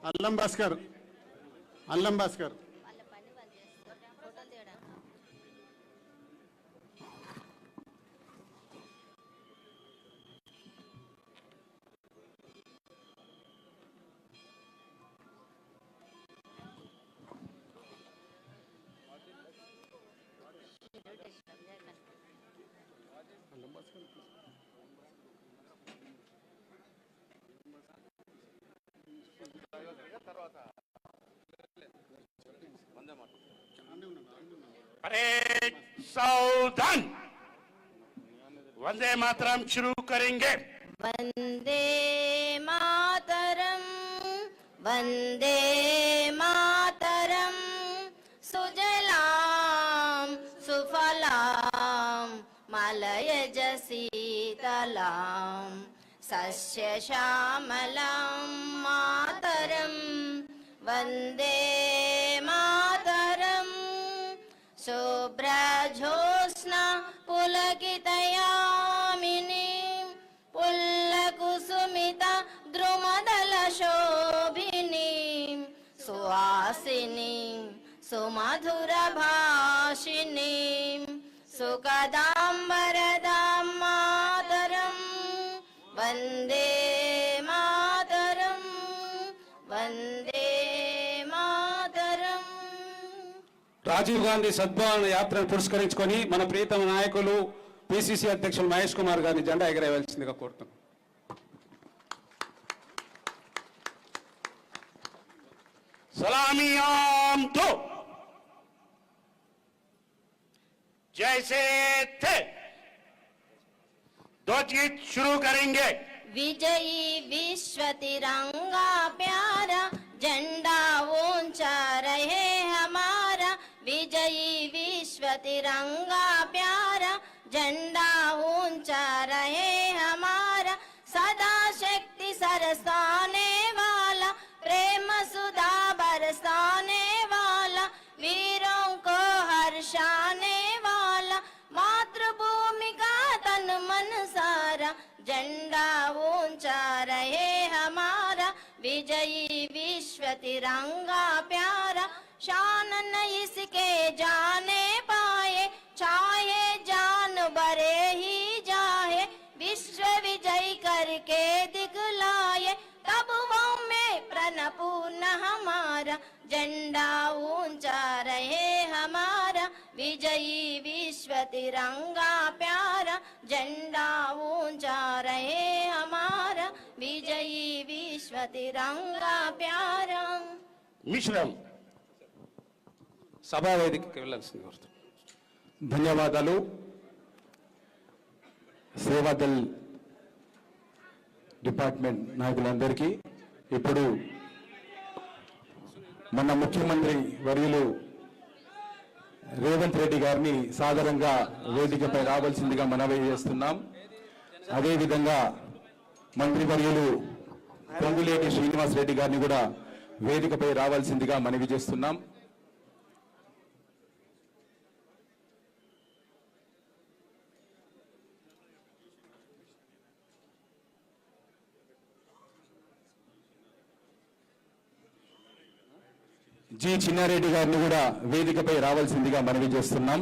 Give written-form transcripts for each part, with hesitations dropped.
అల్లం భాస్కర్ అల్లం భాస్కర్ परेड सावधान। वंदे मातरम शुरू करेंगे। वंदे मातरम वंदे मातरम सुजलाम सुफलाम मलयज शीतलाम सस्य श्यामलाम मातरम वंदे मातरम शुभ्रजोत्स्ना पुलकितयामिनी पुल्लकुसुमिता द्रुमदलशोभिनी सुहासिनी सुमधुरभाषिणी सुखदां वरदां मातरं वन्दे मातरं वन्दे मातरं। రాజీవ్ గాంధీ సద్భావన యాత్రను పురస్కరించుకొని మన ప్రియతమ నాయకులు పిసిసి అధ్యక్షులు మహేష్ కుమార్ గారిని జెండా ఎగరేయవలసిందిగా కోరుతున్నాం. सलामी आम दो। जैसे थे दो गीत शुरू करेंगे। विजयी विश्व तिरंगा प्यारा झंडा ऊंचा रहे हमारा। विजयी विश्व तिरंगा प्यारा झंडा ऊंचा रहे हमारा। सदा शक्ति सरसाने वाला प्रेम सुधा बरसाने वाला वीरों को हर्षाने वाला मातृभूमि का तन मन सारा झंडा ऊंचा रहे हमारा। विजयी विश्व तिरंगा प्यारा शान न इसके जाने पाए चाहे जान बरे ही जाए विश्व विजय करके दिखलाए तब वो में प्रणपूर्ण हमारा झंडा ऊंचा रहे हमारा। विजयी विश्व तिरंगा प्यारा झंडा ऊंचा रहे हमारा। विजयी विश्व तिरंगा प्यारा। मिश्रम సభా వేదికకి వెళ్ళాల్సింది కోరుతున్నాం. ధన్యవాదాలు. సేవాదల్ డిపార్ట్మెంట్ నాయకులందరికీ ఇప్పుడు మన ముఖ్యమంత్రి వర్యులు రేవంత్ రెడ్డి గారిని సాదరంగా వేదికపై రావాల్సిందిగా మనవి చేస్తున్నాం. అదేవిధంగా మంత్రి వర్యులు పొంగులేటి శ్రీనివాస్ రెడ్డి గారిని కూడా వేదికపై రావాల్సిందిగా మనవి చేస్తున్నాం. జి చిన్నారెడ్డి గారిని కూడా వేదికపై రావాల్సిందిగా మనవి చేస్తున్నాం.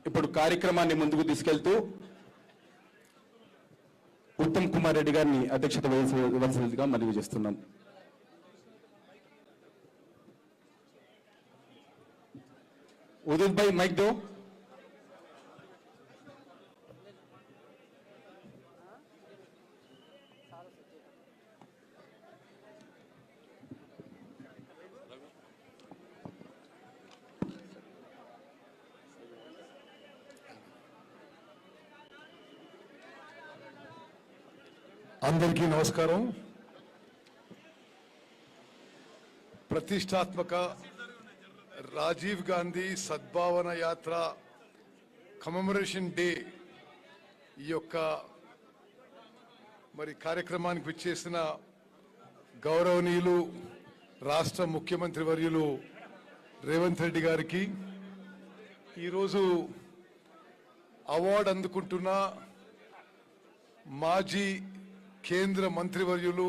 ఇప్పుడు కార్యక్రమాన్ని ముందుకు తీసుకెళ్తూ ఉత్తమ్ కుమార్ రెడ్డి గారిని అధ్యక్షత వహించవలసిందిగా మనవి చేస్తున్నాం. ఉదిత్ భాయ్ మైక్ దో. అందరికీ నమస్కారం. ప్రతిష్టాత్మక రాజీవ్ గాంధీ సద్భావన యాత్ర కమెమరేషన్ డే ఈ యొక్క మరి కార్యక్రమానికి విచ్చేసిన గౌరవనీయులు రాష్ట్ర ముఖ్యమంత్రి వర్యులు రేవంత్ రెడ్డి గారికి, ఈరోజు అవార్డు అందుకుంటున్న మాజీ కేంద్ర మంత్రివర్యులు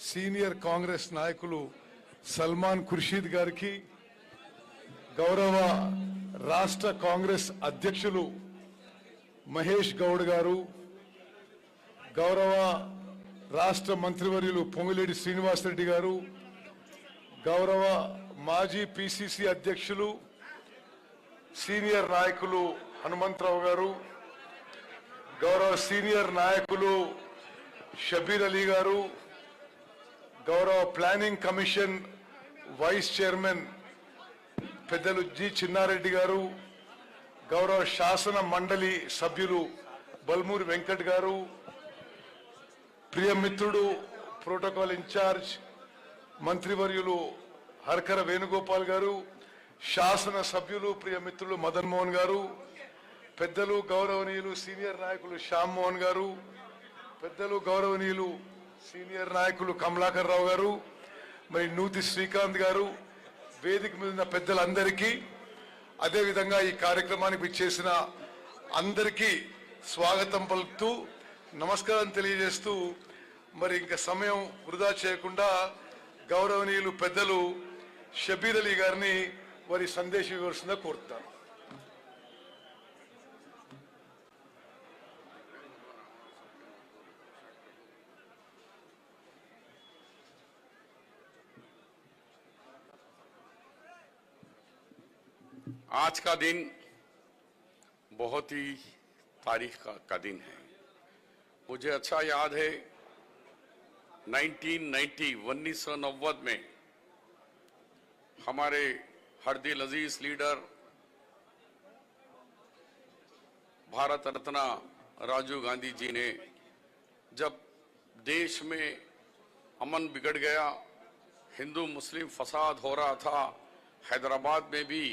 సీనియర్ కాంగ్రెస్ నాయకులు సల్మాన్ ఖుర్షీద్ గారికి, గౌరవ రాష్ట్ర కాంగ్రెస్ అధ్యక్షులు మహేష్ గౌడ్ గారు, గౌరవ రాష్ట్ర మంత్రివర్యులు పొంగులేటి శ్రీనివాసరెడ్డి గారు, గౌరవ మాజీ పిసిసి అధ్యక్షులు సీనియర్ నాయకులు హనుమంతరావు గారు, గౌరవ సీనియర్ నాయకులు షబీర్ అలీ గారు, గౌరవ ప్లానింగ్ కమిషన్ వైస్ చైర్మన్ పెద్దలు జి చిన్నారెడ్డి గారు, గౌరవ శాసన మండలి సభ్యులు బల్మూరి వెంకట్ గారు, ప్రియమిత్రుడు ప్రోటోకాల్ ఇన్ఛార్జ్ మంత్రివర్యులు హర్కర వేణుగోపాల్ గారు, శాసన సభ్యులు ప్రియమిత్రులు మదన్ మోహన్ గారు, పెద్దలు గౌరవనీయులు సీనియర్ నాయకులు శ్యామ్ మోహన్ గారు, పెద్దలు గౌరవనీయులు సీనియర్ నాయకులు కమలాకర్ రావు గారు, మరి నూతి శ్రీకాంత్ గారు, వేదిక మీద ఉన్న పెద్దలందరికీ, అదేవిధంగా ఈ కార్యక్రమానికి విచ్చేసిన అందరికీ స్వాగతం పలుకుతూ నమస్కారం తెలియజేస్తూ, మరి ఇంకా సమయం వృధా చేయకుండా గౌరవనీయులు పెద్దలు షబీర్ అలీ గారిని వారి సందేశం ఇవ్వాల్సిందిగా కోరుతాను. आज का दिन बहुत ही तारीख का दिन है। मुझे अच्छा याद है 1990 में हमारे हरदिल अजीज लीडर भारत रत्न राजीव गांधी जी ने, जब देश में अमन बिगड़ गया, हिंदू मुस्लिम फसाद हो रहा था, हैदराबाद में भी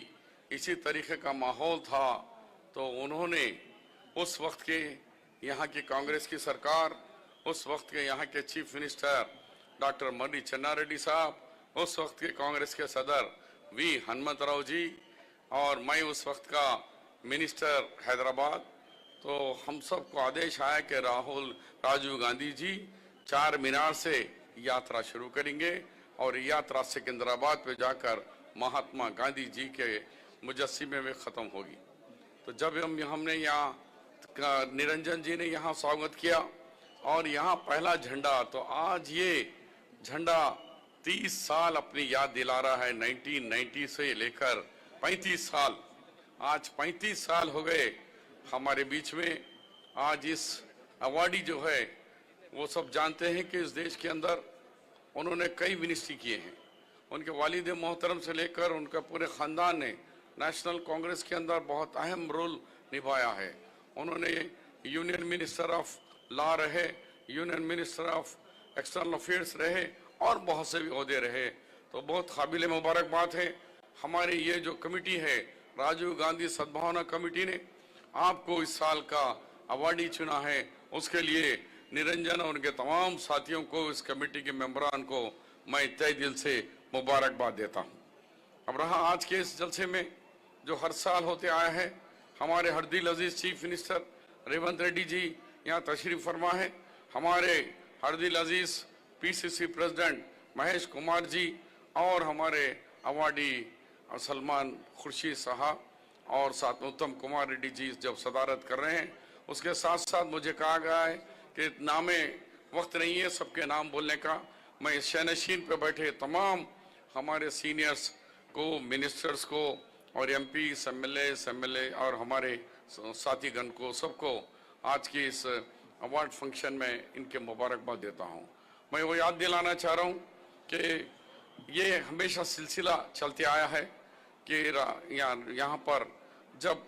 इसी तरीके का माहौल था, तो उन्होंने उस वक्त के यहाँ की कांग्रेस की सरकार, उस वक्त के यहाँ के चीफ मिनिस्टर डॉक्टर मर्री चन्नारेड्डी साहब, उस वक्त के कांग्रेस के सदर वी हनुमंतराव जी और मैं उस वक्त का मिनिस्टर हैदराबाद, तो हम सबको आदेश आया कि राजीव गांधी जी चार मीनार से यात्रा शुरू करेंगे और यात्रा सिकंदराबाद पे जाकर महात्मा गांधी जी के मुजस्सिमे में ख़त्म होगी। तो जब हमने यहाँ निरंजन जी ने यहाँ स्वागत किया और यहाँ पहला झंडा, तो आज ये झंडा 30 साल अपनी याद दिला रहा है। 1990 से लेकर 35 साल, आज 35 साल हो गए हमारे बीच में। आज इस अवार्डी जो है वो सब जानते हैं कि इस देश के अंदर उन्होंने कई मिनिस्ट्री किए हैं। उनके वालिद मोहतरम से लेकर उनका पूरे ख़ानदान ने नेशनल कांग्रेस के अंदर बहुत अहम रोल निभाया है। उन्होंने यूनियन मिनिस्टर ऑफ लॉ रहे, union minister of external affairs रहे और बहुत से भी ओहदे रहे। तो बहुत काबिल मुबारकबाद है। हमारी ये जो कमेटी है राजीव गांधी सद्भावना कमेटी ने आपको इस साल का अवार्डी चुना है, उसके लिए निरंजन और उनके तमाम साथियों को, इस कमेटी के मेंबरान को मैं तहे दिल से मुबारकबाद देता हूँ। अब रहा आज के इस जलसे में जो हर साल होते आया है, हमारे हरदिल अजीज चीफ मिनिस्टर रेवंत रेड्डी जी यहाँ तशरीफ फरमा है, हमारे हरदिल अजीज पीसीसी प्रेसिडेंट महेश कुमार जी और हमारे अवार्डी सलमान खुर्शीद साहब और साथ में उत्तम कुमार रेड्डी जी जब सदारत कर रहे हैं। उसके साथ साथ मुझे कहा गया है कि नामे वक्त नहीं है सबके नाम बोलने का। मैं इस शहनशीन पे बैठे तमाम हमारे सीनियर्स को, मिनिस्टर्स को और एमपी एमएलए और हमारे साथीगण को, सबको आज की इस अवार्ड फंक्शन में इनके मुबारकबाद देता हूँ। मैं वो याद दिलाना चाह रहा हूँ कि ये हमेशा सिलसिला चलते आया है कि यहाँ पर जब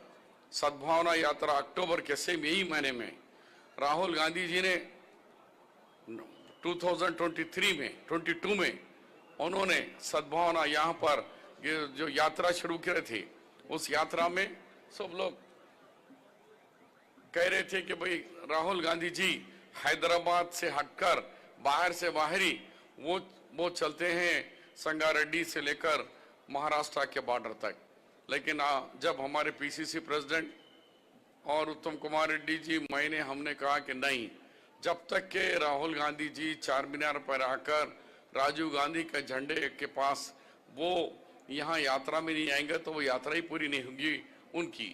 सद्भावना यात्रा अक्टूबर के सेम यही महीने में राहुल गांधी जी ने 2023 में 22 में उन्होंने सद्भावना यहाँ पर ये जो यात्रा शुरू की रहे थे, उस यात्रा में सब लोग कह रहे थे कि भाई राहुल गांधी जी हैदराबाद से हटकर बाहर से बाहरी वो चलते हैं संगारेड्डी से लेकर महाराष्ट्र के बॉर्डर तक। लेकिन जब हमारे पीसीसी प्रेसिडेंट और उत्तम कुमार रेड्डी जी हमने कहा कि नहीं, जब तक के राहुल गांधी जी चार मीनार पर आकर राजीव गांधी के झंडे के पास वो यहाँ यात्रा में नहीं आएंगे तो वो यात्रा ही पूरी नहीं होगी उनकी।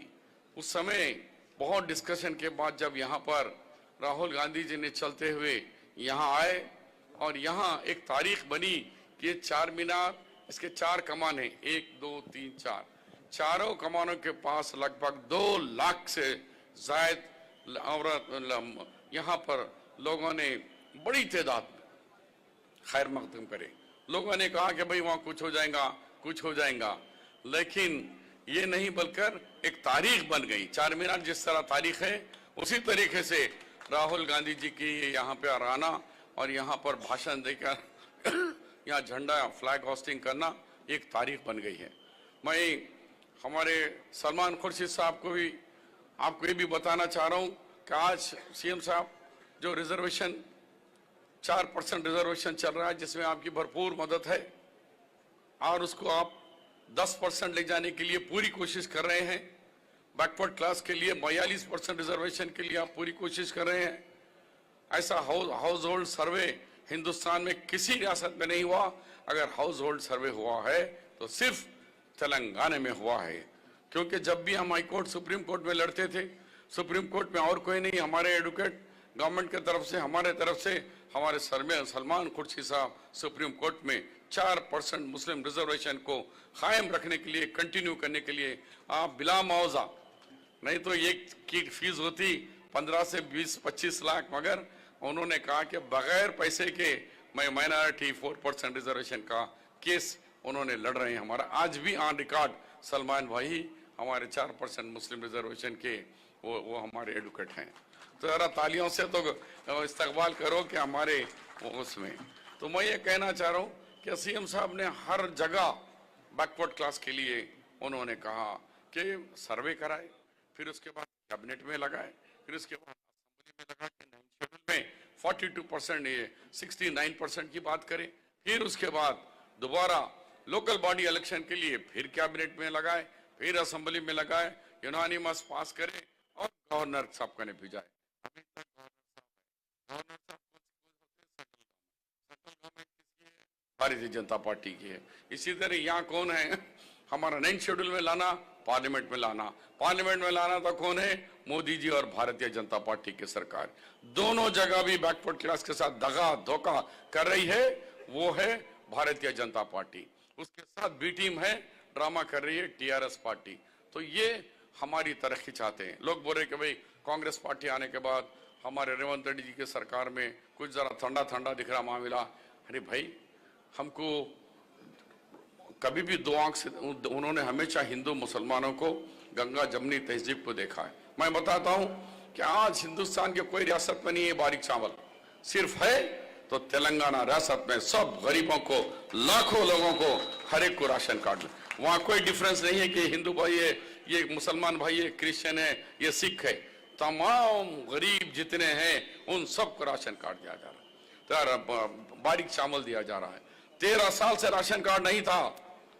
उस समय बहुत डिस्कशन के बाद जब यहाँ पर राहुल गांधी जी ने चलते हुए यहाँ आए और यहाँ एक तारीख बनी कि ये चार मीनार, इसके चार कमान है, 1 2 3 4, चारों कमानों के पास लगभग 2 लाख से जायद और यहाँ पर लोगों ने बड़ी तादाद में खैर मकदम करे। लोगों ने कहा कि भाई वहाँ कुछ हो जाएगा, कुछ हो जाएगा, लेकिन ये नहीं बल्कि एक तारीख बन गई। चार मीनार जिस तरह तारीख है उसी तरीके से राहुल गांधी जी की यहाँ पे आना और यहाँ पर भाषण देकर यहाँ झंडा फ्लैग होस्टिंग करना एक तारीख बन गई है। मैं हमारे सलमान खुर्शीद साहब को भी आपको ये भी बताना चाह रहा हूँ कि आज सीएम साहब जो रिजर्वेशन 4% रिजर्वेशन चल रहा है जिसमें आपकी भरपूर मदद है और उसको आप 10% ले जाने के लिए पूरी कोशिश कर रहे हैं। बैकवर्ड क्लास के लिए 42% रिजर्वेशन के लिए आप पूरी कोशिश कर रहे हैं। ऐसा हाउस होल्ड सर्वे हिंदुस्तान में किसी रियासत में नहीं हुआ। अगर हाउस होल्ड सर्वे हुआ है तो सिर्फ तेलंगाना में हुआ है, क्योंकि जब भी हम हाई कोर्ट सुप्रीम कोर्ट में लड़ते थे, सुप्रीम कोर्ट में और कोई नहीं, हमारे एडवोकेट गवर्नमेंट की तरफ से, हमारे तरफ से, हमारे सलमान खुर्शीद साहब सुप्रीम कोर्ट में 4% मुस्लिम रिजर्वेशन को कायम रखने के लिए, कंटिन्यू करने के लिए आप बिला मुआवजा, नहीं तो एक की फीस होती 15 से 20-25 लाख, मगर उन्होंने कहा कि बगैर पैसे के मैं माइनॉरिटी 4% रिजर्वेशन का केस उन्होंने लड़ रहे हैं। हमारा आज भी ऑन रिकॉर्ड सलमान भाई हमारे 4% मुस्लिम रिजर्वेशन के वो हमारे एडवोकेट हैं। तो जरा तालियों से तो इस्तकबाल करो कि हमारे उसमें। तो मैं ये कहना चाह रहा हूँ कि सीएम साहब ने हर जगह बैकवर्ड क्लास के लिए उन्होंने कहा कि सर्वे कराए, फिर उसके बाद कैबिनेट में लगाए, फिर उसके बाद असेंबली में लगा के 9 शेड्यूल में 42% ये 69% की बात करें, फिर उसके बाद दोबारा लोकल बॉडी इलेक्शन के लिए फिर कैबिनेट में लगाए, फिर असेंबली में लगाए, यूनानिमस पास करे और गवर्नर साहब का ने भेजा है। अभी तक गवर्नर साहब भारतीय जनता पार्टी की है। इसी तरह यहाँ कौन है, हमारा 9 शेड्यूल में लाना, पार्लियामेंट में लाना, पार्लियामेंट में लाना तो कौन है, मोदी जी और भारतीय जनता पार्टी की सरकार। दोनों जगह भी बैकवर्ड क्लास के साथ दगा धोखा कर रही है, वो है भारतीय जनता पार्टी। उसके साथ बी टीम है, ड्रामा कर रही है टीआरएस पार्टी। तो ये हमारी तरक्की चाहते हैं। लोग बोल रहे कि भाई कांग्रेस पार्टी आने के बाद हमारे रेवंत रेड्डी जी की सरकार में कुछ जरा ठंडा ठंडा दिख रहा मामला। अरे भाई, हमको कभी भी दो आंख से उन्होंने हमेशा हिंदू मुसलमानों को गंगा जमनी तहजीब को देखा है। मैं बताता हूं कि आज हिंदुस्तान के कोई रियासत में नहीं है बारीक चावल, सिर्फ है तो तेलंगाना रियासत में सब गरीबों को, लाखों लोगों को, हर एक को राशन कार्ड में। वहां कोई डिफरेंस नहीं है कि हिंदू भाई है, ये मुसलमान भाई है, क्रिश्चियन है, ये सिख है। तमाम गरीब जितने हैं उन सबको राशन कार्ड दिया जा रहा है, तो बारीक चावल दिया जा रहा है। 13 साल से राशन कार्ड नहीं था,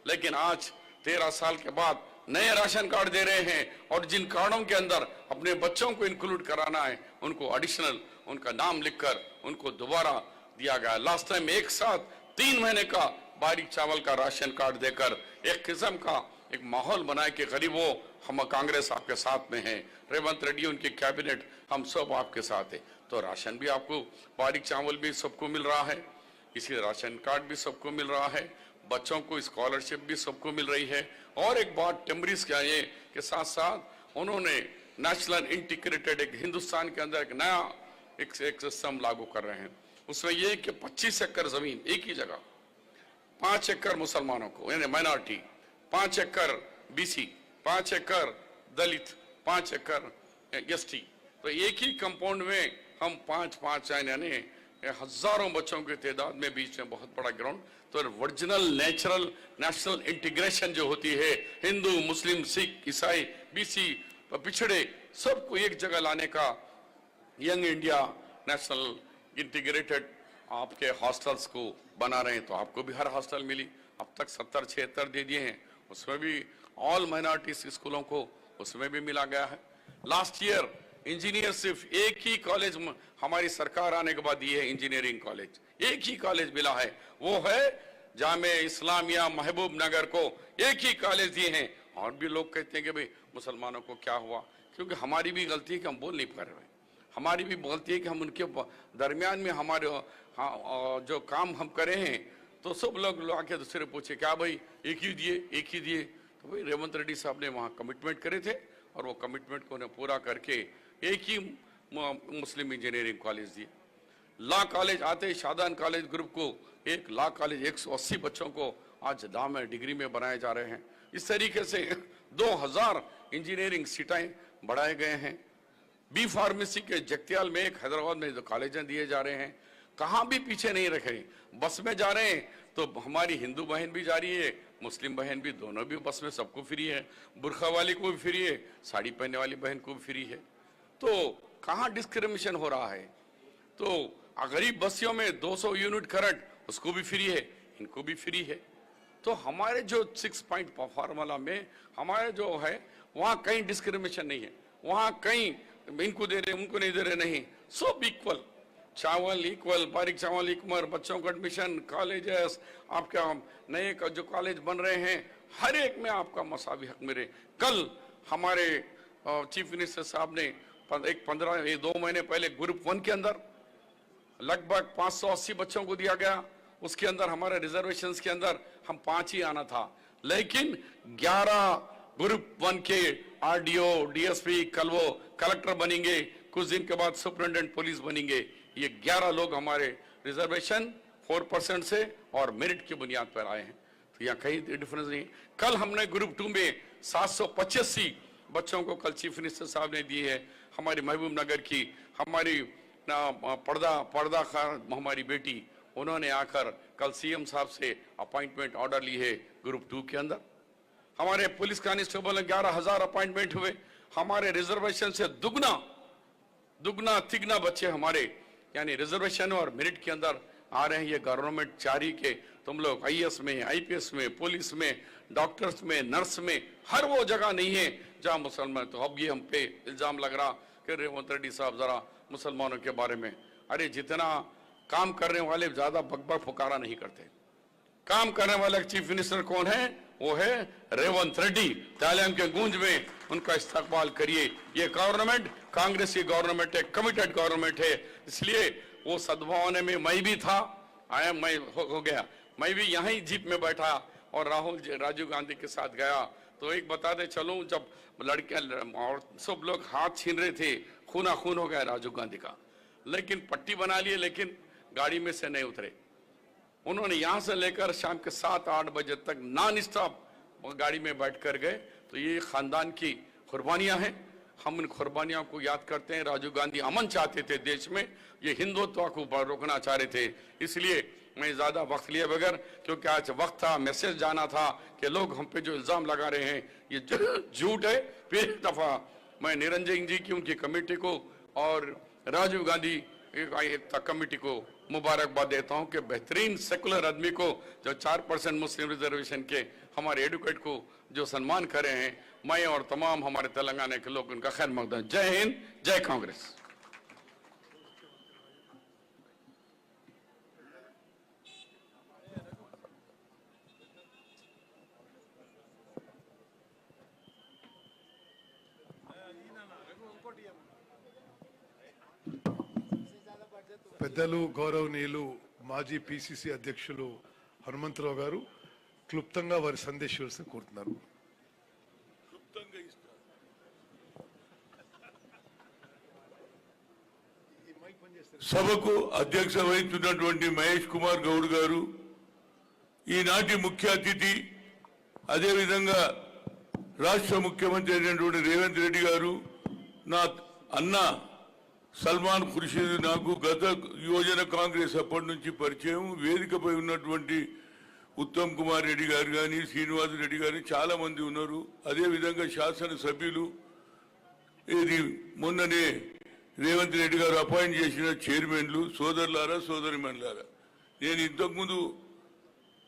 लेकिन आज 13 साल के बाद नए राशन कार्ड दे रहे हैं। और जिन कार्डों के अंदर अपने बच्चों को इंक्लूड कराना है, उनको एडिशनल उनका नाम लिखकर उनको दोबारा दिया गया। लास्ट टाइम एक साथ 3 महीने का बारीक चावल का राशन कार्ड देकर एक किस्म का एक माहौल बनाए कि गरीबों, हम कांग्रेस आपके साथ में है, रेवंत रेड्डी उनकी कैबिनेट, हम सब आपके साथ है। तो राशन भी आपको, बारीक चावल भी सबको मिल रहा है, इसी राशन कार्ड भी सबको मिल रहा है, बच्चों को स्कॉलरशिप भी सबको मिल रही है। और एक बात टेम्बरीज के आए के साथ साथ उन्होंने नेशनल इंटीग्रेटेड एक हिंदुस्तान के अंदर एक नया एक सिस्टम लागू कर रहे हैं। उसमें यह कि 25 एकड़ जमीन एक ही जगह, 5 एकड़ मुसलमानों को यानी माइनॉरिटी, 5 एकड़ बीसी, 5 एकड़ दलित, 5 एकड़ एसटी, तो एक ही कंपाउंड में हम 5-5 यानी ये हजारों बच्चों की तादाद में बीच में बहुत बड़ा ग्राउंड। तो ओरिजिनल नेचुरल नेशनल इंटीग्रेशन जो होती है, हिंदू मुस्लिम सिख ईसाई बीसी पिछड़े सबको एक जगह लाने का यंग इंडिया नेशनल इंटीग्रेटेड आपके हॉस्टल्स को बना रहे हैं। तो आपको भी हर हॉस्टल मिली, अब तक 70-76 दे दिए हैं, उसमें भी ऑल माइनॉरिटीज स्कूलों को उसमें भी मिला गया है। लास्ट ईयर इंजीनियर सिर्फ एक ही कॉलेज हमारी सरकार आने के बाद दिए है, इंजीनियरिंग कॉलेज एक ही कॉलेज मिला है, वो है जामे इस्लामिया महबूब नगर को एक ही कॉलेज दिए हैं। और भी लोग कहते हैं कि भाई मुसलमानों को क्या हुआ, क्योंकि हमारी भी गलती है कि हम बोल नहीं पा रहे, हमारी भी गलती है कि हम उनके दरमियान में हमारे जो काम हम करे हैं तो सब लोग आके दूसरे पूछे क्या भाई एक ही दिए। तो भाई रेवंत रेड्डी साहब ने वहाँ कमिटमेंट करे थे और वो कमिटमेंट को उन्हें पूरा करके एक ही मुस्लिम इंजीनियरिंग कॉलेज दिए। लॉ कॉलेज आते ही शादान कॉलेज ग्रुप को एक लॉ कॉलेज 180 बच्चों को आज लॉ में डिग्री में बनाए जा रहे हैं। इस तरीके से 2000 इंजीनियरिंग सीटें बढ़ाए गए हैं। बी फार्मेसी के जगतियाल में एक हैदराबाद में जो कॉलेजें दिए जा रहे हैं, कहाँ भी पीछे नहीं रखे। बस में जा रहे हैं तो हमारी हिंदू बहन भी जा रही है, मुस्लिम बहन भी, दोनों भी बस में, सबको फ्री है। बुरखा वाली को भी फ्री है, साड़ी पहनने वाली बहन को भी फ्री है। तो कहाँ डिस्क्रिमिनेशन हो रहा है। तो गरीब बस्तियों में 200 यूनिट करंट उसको भी फ्री है, इनको भी फ्री है। तो हमारे जो 6 पॉइंट फार्मूला में हमारे जो है वहाँ कहीं डिस्क्रिमिनेशन नहीं है, वहाँ कहीं इनको दे रहे उनको नहीं दे रहे, नहीं, सब इक्वल, चावल इक्वल, बारीक चावल इक्वल, बच्चों का एडमिशन, कॉलेजेस, आपका नए का जो कॉलेज बन रहे हैं हर एक में आपका मसावी हक मिले। कल हमारे चीफ मिनिस्टर साहब ने 2 महीने पहले ग्रुप 1 के अंदर लगभग 580 बच्चों को दिया गया, उसके अंदर हमारे रिजर्वेशंस के अंदर हम 5 ही आना था, लेकिन 11 ग्रुप 1 के आरडीओ डीएसपी कल वो कलेक्टर बनेंगे, कुछ दिन के बाद सुपरिटेंडेंट पुलिस बनेंगे। ये 11 लोग हमारे रिजर्वेशन 4% से और मेरिट की बुनियाद पर आए हैं। तो यहाँ कहीं डिफरेंस नहीं। कल हमने ग्रुप 2 में 785 बच्चों को कल चीफ मिनिस्टर साहब ने दी है। हमारी महबूब नगर की हमारी पर्दा खान हमारी बेटी, उन्होंने आकर कल सीएम साहब से अपॉइंटमेंट ऑर्डर ली है ग्रुप 2 के अंदर। हमारे पुलिस कांस्टेबल में 11,000 अपॉइंटमेंट हुए। हमारे रिजर्वेशन से दुगना तिगना बच्चे हमारे यानी रिजर्वेशन और मेरिट के अंदर आ रहे हैं। ये गवर्नमेंट चारी के तुम लोग आईएएस में, आईपीएस में, पुलिस में, डॉक्टर्स में, नर्स में, हर वो जगह नहीं है जहां मुसलमान। तो अब ये हम पे इल्जाम लग रहा कि रेवंत रेड्डी साहब जरा मुसलमानों के बारे में, अरे जितना काम करने वाले ज्यादा बकबक पुकारा नहीं करते। काम करने वाला चीफ मिनिस्टर कौन है? वो है रेवंत रेड्डी। तालियां के गूंज में उनका इस्तकबाल करिए। ये गवर्नमेंट कांग्रेस की गवर्नमेंट है, कमिटेड गवर्नमेंट है, इसलिए वो सद्भावना में मैं भी था, मैं हो गया, मैं भी यहीं जीप में बैठा और राजीव गांधी के साथ गया। तो एक बता दे चलूं, जब लड़के और सब लोग हाथ छीन रहे थे, खूना खून हो गया राजीव गांधी का, लेकिन पट्टी बना लिए, लेकिन गाड़ी में से नहीं उतरे। उन्होंने यहां से लेकर शाम के 7-8 बजे तक नॉन स्टॉप गाड़ी में बैठ कर गए। तो ये खानदान की कुर्बानियां हैं, हम उन कुर्बानियों को याद करते हैं। राजीव गांधी अमन चाहते थे देश में, ये हिंदुत्व को रोकना चाह रहे थे। इसलिए मैं ज्यादा वक्त लिए बगैर, क्योंकि आज वक्त था, मैसेज जाना था कि लोग हम पे जो इल्जाम लगा रहे हैं ये झूठ है। फिर एक दफा मैं निरंजन जी की उनकी कमेटी को और राजीव गांधी कमेटी को मुबारकबाद देता हूं कि बेहतरीन सेकुलर आदमी को जो 4% मुस्लिम रिजर्वेशन के हमारे एडवोकेट को जो सम्मान करे हैं, मैं और तमाम हमारे तेलंगाना के लोग उनका खैर मकदम। जय हिंद, जय कांग्रेस। పెద్దలు గౌరవనీయులు మాజీ పిసిసి అధ్యక్షులు హనుమంతరావు గారు క్లుప్తంగా వారి సందేశం కోరుతున్నారు. సభకు అధ్యక్ష వహిస్తున్నటువంటి మహేష్ కుమార్ గౌడ్ గారు, ఈనాటి ముఖ్య అతిథి, అదేవిధంగా రాష్ట్ర ముఖ్యమంత్రి అయినటువంటి రేవంత్ రెడ్డి గారు, నా అన్న సల్మాన్ ఖుర్షీద్ నాకు గత యువజన కాంగ్రెస్ అప్పటి నుంచి పరిచయం. వేదికపై ఉన్నటువంటి ఉత్తమ్ కుమార్ రెడ్డి గారు కానీ, శ్రీనివాస్ రెడ్డి గారు చాలా మంది ఉన్నారు. అదేవిధంగా శాసనసభ్యులు, ఇది మొన్ననే రేవంత్ రెడ్డి గారు అపాయింట్ చేసిన చైర్మన్లు, సోదరులారా సోదరిమణులారా, నేను ఇంతకుముందు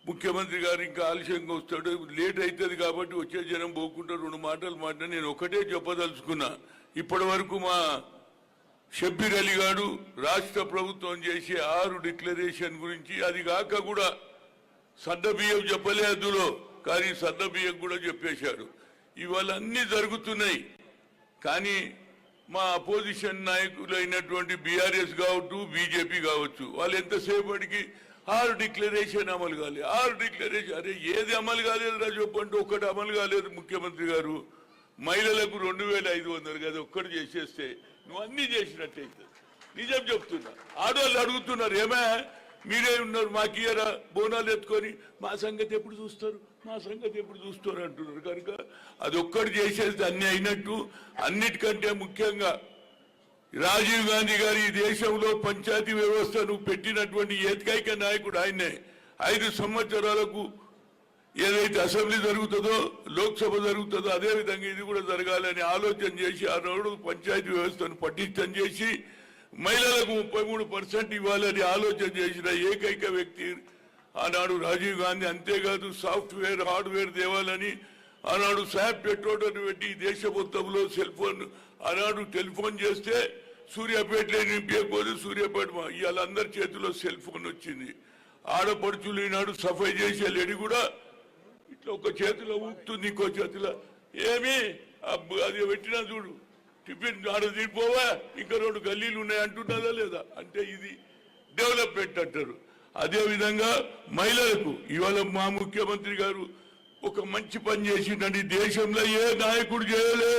ముఖ్యమంత్రి గారు ఇంకా ఆలస్యంగా వస్తాడు, లేట్ అవుతుంది కాబట్టి వచ్చే జనం పోకుండా 2 మాటలు మాట్లాడి నేను ఒకటే చెప్పదలుచుకున్నా. ఇప్పటి వరకు మా షబ్బీర్ అలీ గారు రాష్ట్ర ప్రభుత్వం చేసే 6 డిక్లరేషన్ గురించి, అది కాక కూడా సన్న బియ్యం చెప్పలే అందులో, కానీ సన్న బియ్యం కూడా చెప్పేశాడు. ఇవాళ అన్ని జరుగుతున్నాయి. కానీ మా అపోజిషన్ నాయకులు అయినటువంటి బీఆర్ఎస్ కావచ్చు, బీజేపీ కావచ్చు, వాళ్ళు ఎంతసేపటికి 6 డిక్లరేషన్ అమలు కాలేదు, 6 డిక్లరేషన్. అరే ఏది అమలు కాలేదు రా చెప్పండి. ఒక్కటి అమలు కాలేదు ముఖ్యమంత్రి గారు. మహిళలకు 2500 కదా ఒక్కటి చేసేస్తే నువ్వు అన్ని చేసినట్టయితే. నిజం చెప్తున్నా. ఆడవాళ్ళు అడుగుతున్నారు, ఏమే మీరే ఉన్నారు మాకియరా బోనాలు ఎత్తుకొని, మా సంగతి ఎప్పుడు చూస్తారు, మా సంగతి ఎప్పుడు చూస్తారు అంటున్నారు. కనుక అది ఒక్కటి చేసేస్తే అన్ని అయినట్టు. అన్నిటికంటే ముఖ్యంగా రాజీవ్ గాంధీ గారు ఈ దేశంలో పంచాయతీ వ్యవస్థను పెట్టినటువంటి ఏకైక నాయకుడు ఆయనే. 5 సంవత్సరాలకు ఏదైతే అసెంబ్లీ జరుగుతుందో, లోక్సభ జరుగుతుందో, అదేవిధంగా ఇది కూడా జరగాలని ఆలోచన చేసి ఆనాడు పంచాయతీ వ్యవస్థను పటిష్టం చేసి మహిళలకు 33% ఇవ్వాలని ఆలోచన చేసిన ఏకైక వ్యక్తి ఆనాడు రాజీవ్ గాంధీ. అంతేకాదు సాఫ్ట్వేర్ హార్డ్వేర్ తేవాలని ఆనాడు శాప్ పెట్రోల్ పెట్టి దేశ మొత్తంలో సెల్ ఫోన్, ఆనాడు టెలిఫోన్ చేస్తే సూర్యాపేటలో నింపేయకపోతే సూర్యాపేట ఇవాళ అందరి చేతిలో సెల్ ఫోన్ వచ్చింది. ఆడపడుచులు ఈనాడు సఫై చేసే లేడీ కూడా ఇట్లా ఒక చేతిలో ఊపుతుంది, ఇంకో చేతిలో ఏమి అది పెట్టినా చూడు, టిఫిన్ ఆడ తీరిపోవా, ఇంకా 2 గల్లీలు ఉన్నాయి అంటున్నదా లేదా అంటే ఇది డెవలప్మెంట్ అంటారు. అదేవిధంగా మహిళలకు ఇవాళ మా ముఖ్యమంత్రి గారు ఒక మంచి పని చేసిండని దేశంలో ఏ నాయకుడు చేయలే.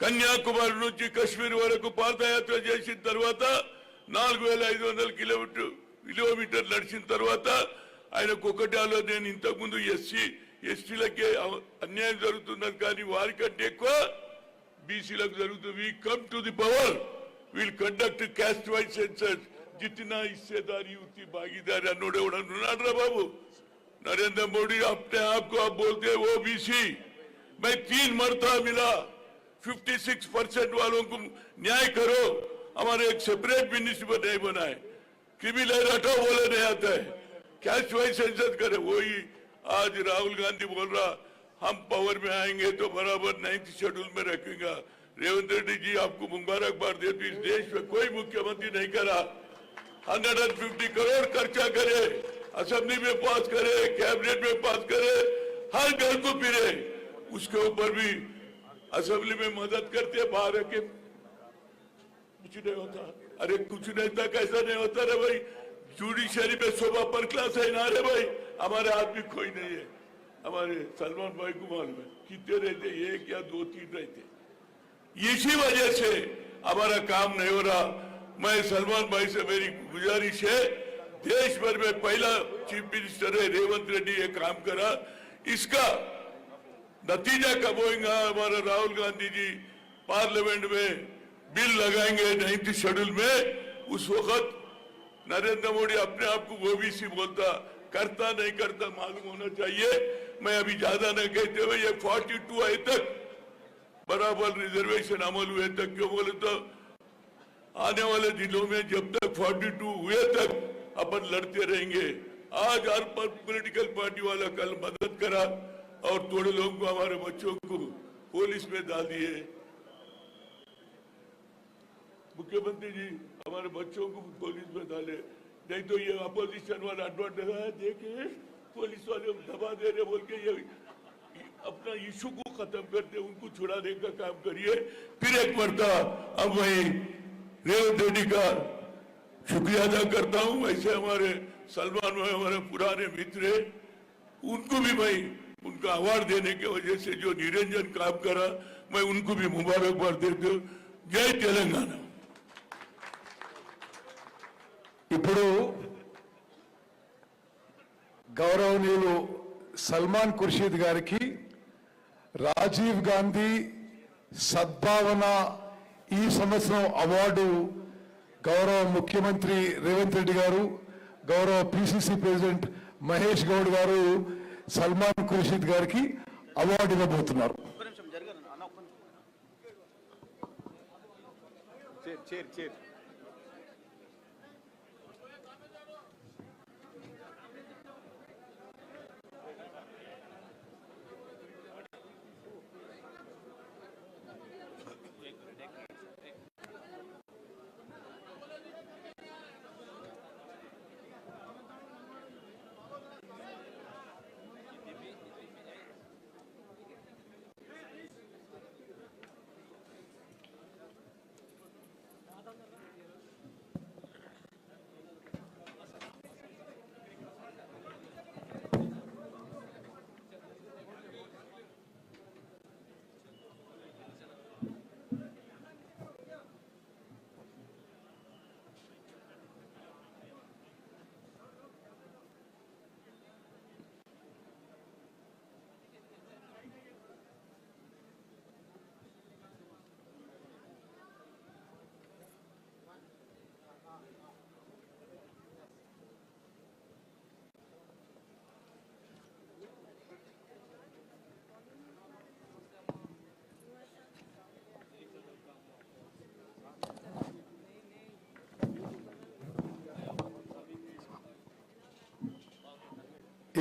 కన్యాకుమారి నుంచి కాశ్మీర్ వరకు పాదయాత్ర చేసిన తర్వాత 4500 కిలోమీటర్లు నడిచిన తర్వాత ఆయనకు ఒకటి ఆలోచన, నేను ఇంతకుముందు ఎస్టీలకే అన్యాయం జరుగుతున్నది కానీ వారికంటే ఎక్కువ బీసీలకు జరుగుతుంది. We come to the power, will conduct caste wise census, जितना हिस्सेदारी उतनी भागीदारी. अन्नोड़े उड़ान रा बाबू नरेंद्र मोदी अपने आप को आप बोलते हैं वो बीसी. मैं 3 मरतबा मिला. 56% वालों को न्याय करो. हमारे एक सेपरेट मिनिस्टर नहीं बनाए, क्रिमिनल हटाओ बोले नहीं आता है, कैस्ट वाइज सेंसस करे. वही आज राहुल गांधी बोल रहा हम पावर में आएंगे तो बराबर 9th शेड्यूल में रखेंगे. रेवंत रेड्डी जी आपको मुबारकबाद देते. इस देश में कोई मुख्यमंत्री नहीं करा. 150 करोड़ खर्चा करे, असेंबली में पास करे, कैबिनेट में पास करे, हर घर को फिरे. उसके ऊपर भी असेंबली में मदद करते, बाहर के कुछ नहीं होता. अरे कुछ नहीं था, कैसा नहीं होता रे भाई. जुडिशरी में शोभा पर क्लास है ना रे भाई. हमारे हाथ में कोई नहीं है. हमारे सलमान भाई को मालूम है कितने रहते, 1 या 2 3 रहते. इसी वजह से हमारा काम नहीं हो रहा. मैं सलमान भाई से मेरी गुजारिश है, देश भर में पहला चीफ मिनिस्टर है रेवंत रेड्डी ये काम करा. इसका नतीजा कब होगा? हमारा राहुल गांधी जी पार्लियामेंट में बिल लगाएंगे 9th शेड्यूल में. उस वक्त नरेंद्र मोदी अपने आप को ओबीसी बोलता, करता नहीं करता मालूम होना चाहिए. मैं अभी ज्यादा न कहते हुए ये 42 आए तक बराबर रिजर्वेशन अमल हुए तक, क्यों बोले तो आने वाले दिनों में जब तक 42 हुए तक अपन लड़ते रहेंगे. आज हर पॉलिटिकल पार्टी वाला कल मदद करा और थोड़े लोगों को, हमारे बच्चों को पुलिस में डाल दिए. मुख्यमंत्री जी हमारे बच्चों को पुलिस में डाले, नहीं तो ये अपोजिशन वाला एडवांटेज है, देखिए पुलिस वाले दबा दे रहे बोल के ये अपना इशू को खत्म करते, उनको छुड़ाने का काम करिए. फिर एक मरता अब वही रेवंत रेड्डी का शुक्रिया अदा करता हूं. वैसे हमारे सलमान भाई हमारे पुराने मित्र है, उनको भी मैं उनका अवार्ड देने की वजह से जो निरंजन काम करा, मैं उनको भी मुबारकबाद देता हूं. जय तेलंगाना. ఇప్పుడు గౌరవనీయులు సల్మాన్ ఖుర్షీద్ గారికి రాజీవ్ గాంధీ సద్భావన ఈ సంవత్సరం అవార్డు గౌరవ ముఖ్యమంత్రి రేవంత్ రెడ్డి గారు, గౌరవ పిసిసి ప్రెసిడెంట్ మహేష్ గౌడ్ గారు సల్మాన్ ఖుర్షీద్ గారికి అవార్డు ఇవ్వబోతున్నారు.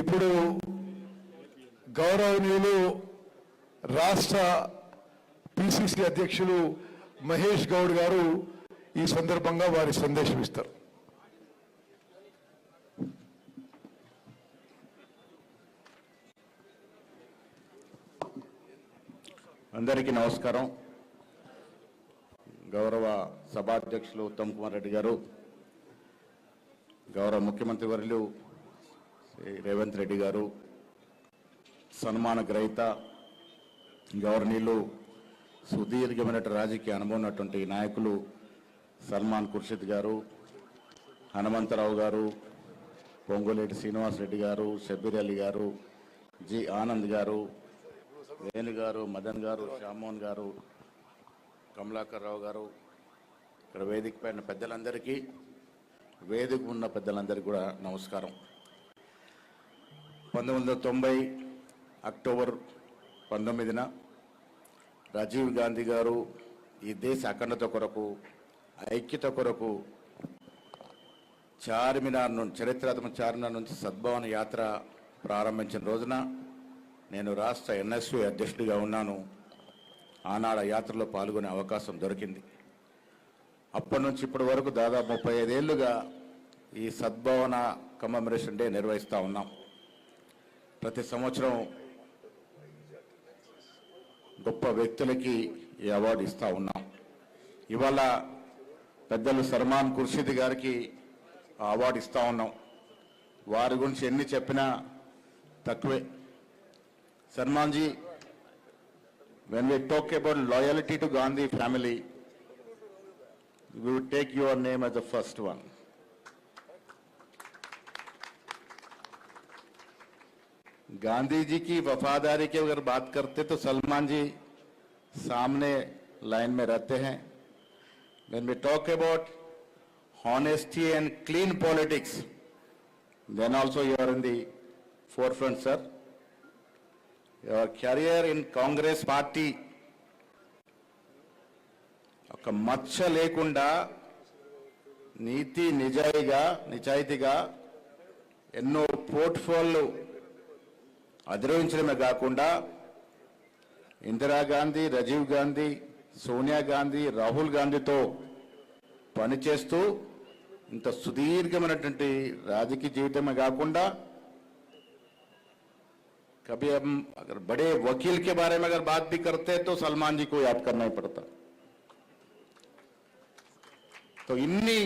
ఇప్పుడు గౌరవనీయులు రాష్ట్ర పిసిసి అధ్యక్షులు మహేష్ గౌడ్ గారు ఈ సందర్భంగా వారి సందేశం ఇస్తారు. అందరికీ నమస్కారం. గౌరవ సభాధ్యక్షులు ఉత్తమ్ కుమార్ రెడ్డి గారు, గౌరవ ముఖ్యమంత్రి వర్యులు రేవంత్ రెడ్డి గారు, సన్మాన గ్రహీత గౌరవనీయులు సుదీర్ఘమైన రాజకీయ అనుభవం ఉన్నటువంటి నాయకులు సల్మాన్ ఖుర్షీద్ గారు, హనుమంతరావు గారు, పొంగులేటి శ్రీనివాసరెడ్డి గారు, షబ్బీర్ అలీ గారు, జి ఆనంద్ గారు, వేణు గారు, మదన్ గారు, శ్యామోహన్ గారు, కమలాకర్ రావు గారు, ఇక్కడ వేదిక పైన పెద్దలందరికీ, వేదిక ఉన్న పెద్దలందరికీ కూడా నమస్కారం. 1990 అక్టోబర్ 19న రాజీవ్ గాంధీ గారు ఈ దేశ అఖండత కొరకు, ఐక్యత కొరకు చార్మినార్ నుండి, చరిత్రాత్మక చార్మినార్ నుంచి సద్భావన యాత్ర ప్రారంభించిన రోజున నేను రాష్ట్ర ఎన్ఎస్యు అధ్యక్షుడిగా ఉన్నాను. ఆనాడు యాత్రలో పాల్గొనే అవకాశం దొరికింది. అప్పటి నుంచి ఇప్పటి వరకు దాదాపు 35 ఏళ్లుగా ఈ సద్భావన కమెమరేషన్ డే నిర్వహిస్తూ ఉన్నాం. ప్రతి సంవత్సరం గొప్ప వ్యక్తులకి ఈ అవార్డు ఇస్తూ ఉన్నాం. ఇవాళ పెద్దలు సల్మాన్ ఖుర్షీద్ గారికి అవార్డు ఇస్తూ ఉన్నాం. వారి గురించి ఎన్ని చెప్పినా తక్కువే. Salman ji, when we talk about loyalty to Gandhi family, we would take your name as the first one. Gandhi ji की वफादारी की अगर बात करते तो सलमान जी सामने लाइन में रहते हैं. When we talk about honesty and clean politics, then also you are in the forefront, sir. Your career in Congress party ఒక మచ్చ లేకుండా నీతి నిజాయితీగా ఎన్నో పోర్ట్ఫోలియో అధిరోహించడమే కాకుండా ఇందిరాగాంధీ, రాజీవ్ గాంధీ, సోనియా గాంధీ, రాహుల్ గాంధీతో పనిచేస్తూ ఇంత సుదీర్ఘమైనటువంటి రాజకీయ జీవితమే కాకుండా कभी हम अगर बड़े वकील के बारे में अगर बात भी करते हैं तो सलमान जी को याद करना ही पड़ता. तो इन्नी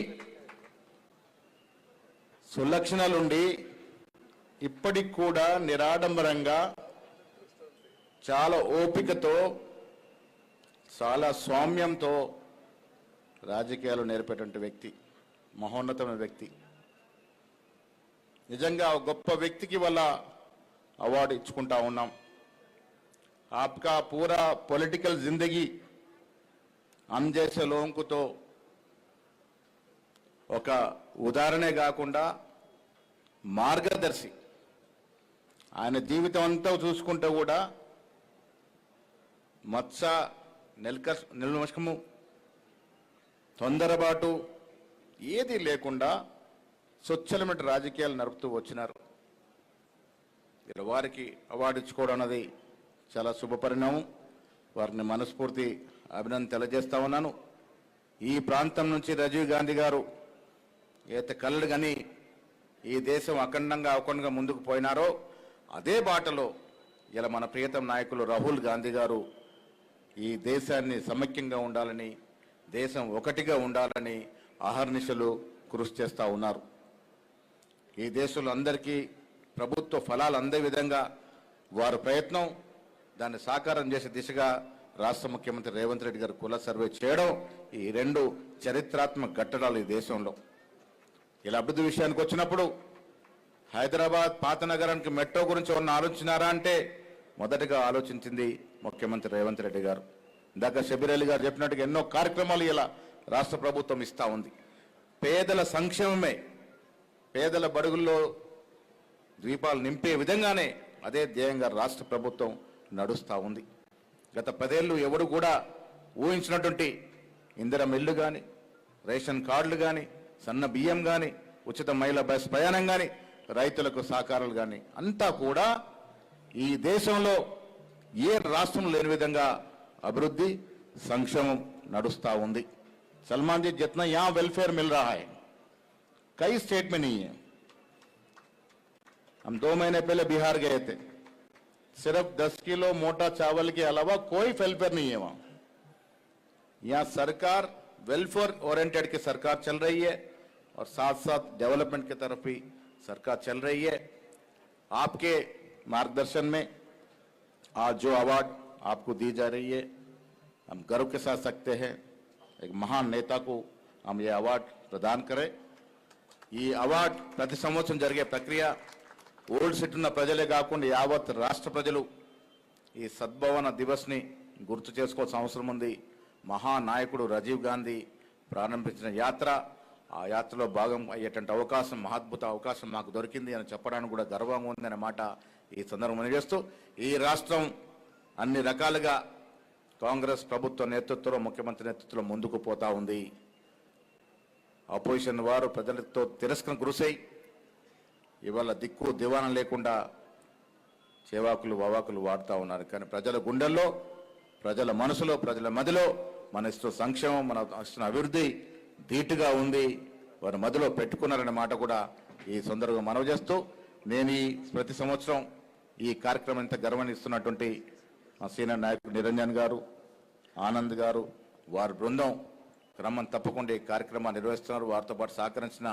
సులక్షణాలుండి ఇప్పటికి కూడా నిరాడంబరంగా చాలా ఓపికతో చాలా సౌమ్యంతో రాజకీయాలు నేర్పేటువంటి వ్యక్తి, మహోన్నతమైన వ్యక్తి. నిజంగా గొప్ప వ్యక్తికి వల్ల अवार्ड इच्छुకుంటా ఉన్నాం. आपका पूरा पॉलिटिकल जिंदगी हम जैसे लोगों को तो ఒక ఉదాహరణే కాకుండా మార్గదర్శి. ఆయన జీవితం అంతా చూసుకుంటే కూడా మత్స నిర్లక్ష్యము తొందరపాటు ఏది లేకుండా స్వచ్ఛమైన రాజకీయాలు నడుపుతూ వచ్చినారు. వారికి అవార్డు ఇచ్చుకోవడం అన్నది చాలా శుభపరిణామం. వారిని మనస్ఫూర్తి అభినందన తెలియజేస్తా ఉన్నాను. ఈ ప్రాంతం నుంచి రాజీవ్ గాంధీ గారు ఏదైతే కళ్ళు కానీ ఈ దేశం అఖండంగా ముందుకు పోయినారో అదే బాటలో ఇలా మన ప్రియతమ నాయకులు రాహుల్ గాంధీ గారు ఈ దేశాన్ని సమైక్యంగా ఉండాలని, దేశం ఒకటిగా ఉండాలని అహర్నిశలు కృషి చేస్తూ ఉన్నారు. ఈ దేశంలో అందరికీ ప్రభుత్వ ఫలాలు అందే విధంగా వారి ప్రయత్నం, దాన్ని సాకారం చేసే దిశగా రాష్ట్ర ముఖ్యమంత్రి రేవంత్ రెడ్డి గారు కుల సర్వే చేయడం ఈ రెండు చరిత్రాత్మక ఘట్టడాలు ఈ దేశంలో. ఇలా అభివృద్ధి విషయానికి వచ్చినప్పుడు హైదరాబాద్ పాత నగరానికి మెట్రో గురించి ఉన్న ఆలోచించినారా అంటే మొదటగా ఆలోచించింది ముఖ్యమంత్రి రేవంత్ రెడ్డి గారు. ఇందాక షబీర్ అలీ గారు చెప్పినట్టుగా ఎన్నో కార్యక్రమాలు ఇలా రాష్ట్ర ప్రభుత్వం ఇస్తూ ఉంది. పేదల సంక్షేమమే, పేదల బడుగుల్లో ద్వీపాలు నింపే విధంగానే అదే ధ్యేయంగా రాష్ట్ర ప్రభుత్వం నడుస్తూ ఉంది. గత 10 ఏళ్ళు ఎవడు కూడా ఊహించినటువంటి ఇందిరమ్మ ఇల్లు కానీ, రేషన్ కార్డులు కానీ, సన్న బియ్యం కానీ, ఉచిత మహిళా బస్ ప్రయాణం కానీ, రైతులకు సహకారాలు కానీ అంతా కూడా ఈ దేశంలో ఏ రాష్ట్రం లేని విధంగా అభివృద్ధి సంక్షేమం నడుస్తూ ఉంది. सलमान जी जितना यहाँ वेलफेयर मिल रहा है कई स्टेट में नहीं है. हम 2 महीने पहले बिहार गए थे, सिर्फ 10 किलो मोटा चावल के अलावा कोई वेलफेयर नहीं है वहां. यहाँ सरकार वेलफेयर ओरिएंटेड की सरकार चल रही है और साथ साथ डेवलपमेंट की तरफ भी सरकार चल रही है. आपके मार्गदर्शन में आज जो अवार्ड आपको दी जा रही है, हम गर्व के साथ सकते हैं एक महान नेता को हम ये अवार्ड प्रदान करें. ఈ అవార్డ్ ప్రతి సంవత్సరం జరిగే ప్రక్రియ ఓల్డ్ సిటీ ఉన్న ప్రజలే కాకుండా యావత్ రాష్ట్ర ప్రజలు ఈ సద్భావన దివస్ని గుర్తు చేసుకోవాల్సిన అవసరం ఉంది. మహానాయకుడు రాజీవ్ గాంధీ ప్రారంభించిన యాత్ర, ఆ యాత్రలో భాగం అయ్యేటువంటి అవకాశం, మహాద్భుత అవకాశం మాకు దొరికింది అని చెప్పడానికి కూడా గర్వంగా ఉంది అనే మాట ఈ సందర్భంగా చేస్తూ, ఈ రాష్ట్రం అన్ని రకాలుగా కాంగ్రెస్ ప్రభుత్వ నేతృత్వంలో, ముఖ్యమంత్రి నేతృత్వంలో ముందుకు పోతా ఉంది. అపోజిషన్ వారు ప్రజలతో తిరస్కరణ గురై ఇవాళ దిక్కు దివాణం లేకుండా చేవాకులు వావాకులు వాడుతూ ఉన్నారు. కానీ ప్రజల గుండెల్లో, ప్రజల మనసులో, ప్రజల మదిలో మన ఇస్తున్న సంక్షేమం, మన ఇస్తున్న అభివృద్ధి ధీటుగా ఉంది. వారి మదిలో పెట్టుకున్నారనే మాట కూడా ఈ సందర్భంగా మనవి చేస్తూ, నేను ఈ ప్రతి సంవత్సరం ఈ కార్యక్రమం ఇంత గర్వాన్ని ఇస్తున్నటువంటి మా సీనియర్ నాయకుడు నిరంజన్ గారు, ఆనంద్ గారు, వారి బృందం క్రమం తప్పకుండా ఈ కార్యక్రమాన్ని నిర్వహిస్తున్నారు. వారితో పాటు సహకరించిన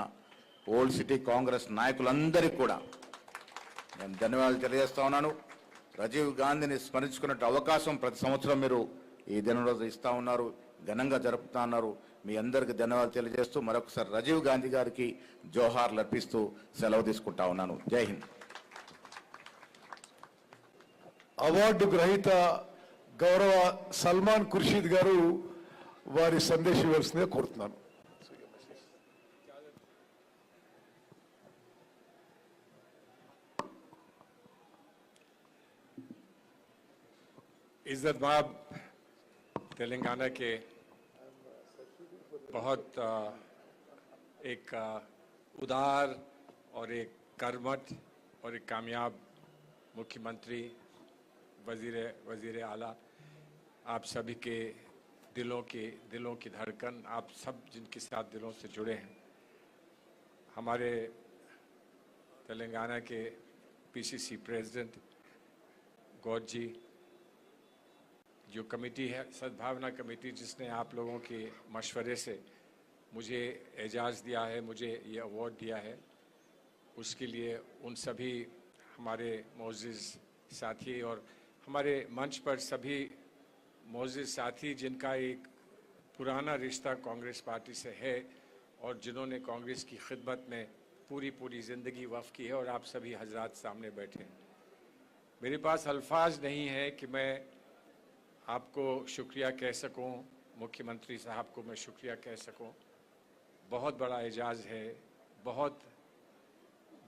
ఓల్డ్ సిటీ కాంగ్రెస్ నాయకులందరికీ కూడా నేను ధన్యవాదాలు తెలియజేస్తా ఉన్నాను. రాజీవ్ గాంధీని స్మరించుకునే అవకాశం ప్రతి సంవత్సరం మీరు ఈ దినం రోజు ఇస్తా ఉన్నారు, ఘనంగా జరుపుతా ఉన్నారు. మీ అందరికీ ధన్యవాదాలు తెలియజేస్తూ మరొకసారి రాజీవ్ గాంధీ గారికి జోహార్లు అర్పిస్తూ సెలవు తీసుకుంటా ఉన్నాను. జై హింద్. అవార్డు గ్రహీత గౌరవ సల్మాన్ ఖుర్షీద్ గారు వారి సందేశం ఇవ్వాల్సిందిగా కోరుతున్నాను. इज्जत बाब तेलंगाना के बहुत एक उदार और एक कर्मठ और एक कामयाब मुख्यमंत्री, वजीर आला, आप सभी के दिलों की धड़कन, आप सब जिनके साथ दिलों से जुड़े हैं. हमारे तेलंगाना के पीसीसी प्रेसिडेंट गौर जी, जो कमेटी है सद्भावना कमेटी, जिसने आप लोगों के मशवरे से मुझे एजाज़ दिया है, मुझे ये अवार्ड दिया है, उसके लिए उन सभी हमारे मोअज़्ज़िज़ साथी और हमारे मंच पर सभी मोअज़्ज़िज़ साथी जिनका एक पुराना रिश्ता कांग्रेस पार्टी से है और जिन्होंने कांग्रेस की खिदमत में पूरी ज़िंदगी वक़्फ़ की है, और आप सभी हजरात सामने बैठे हैं. मेरे पास अल्फाज नहीं है कि मैं आपको शुक्रिया कह सकूं मुख्यमंत्री साहब को मैं शुक्रिया कह सकूं। बहुत बड़ा एजाज़ है, बहुत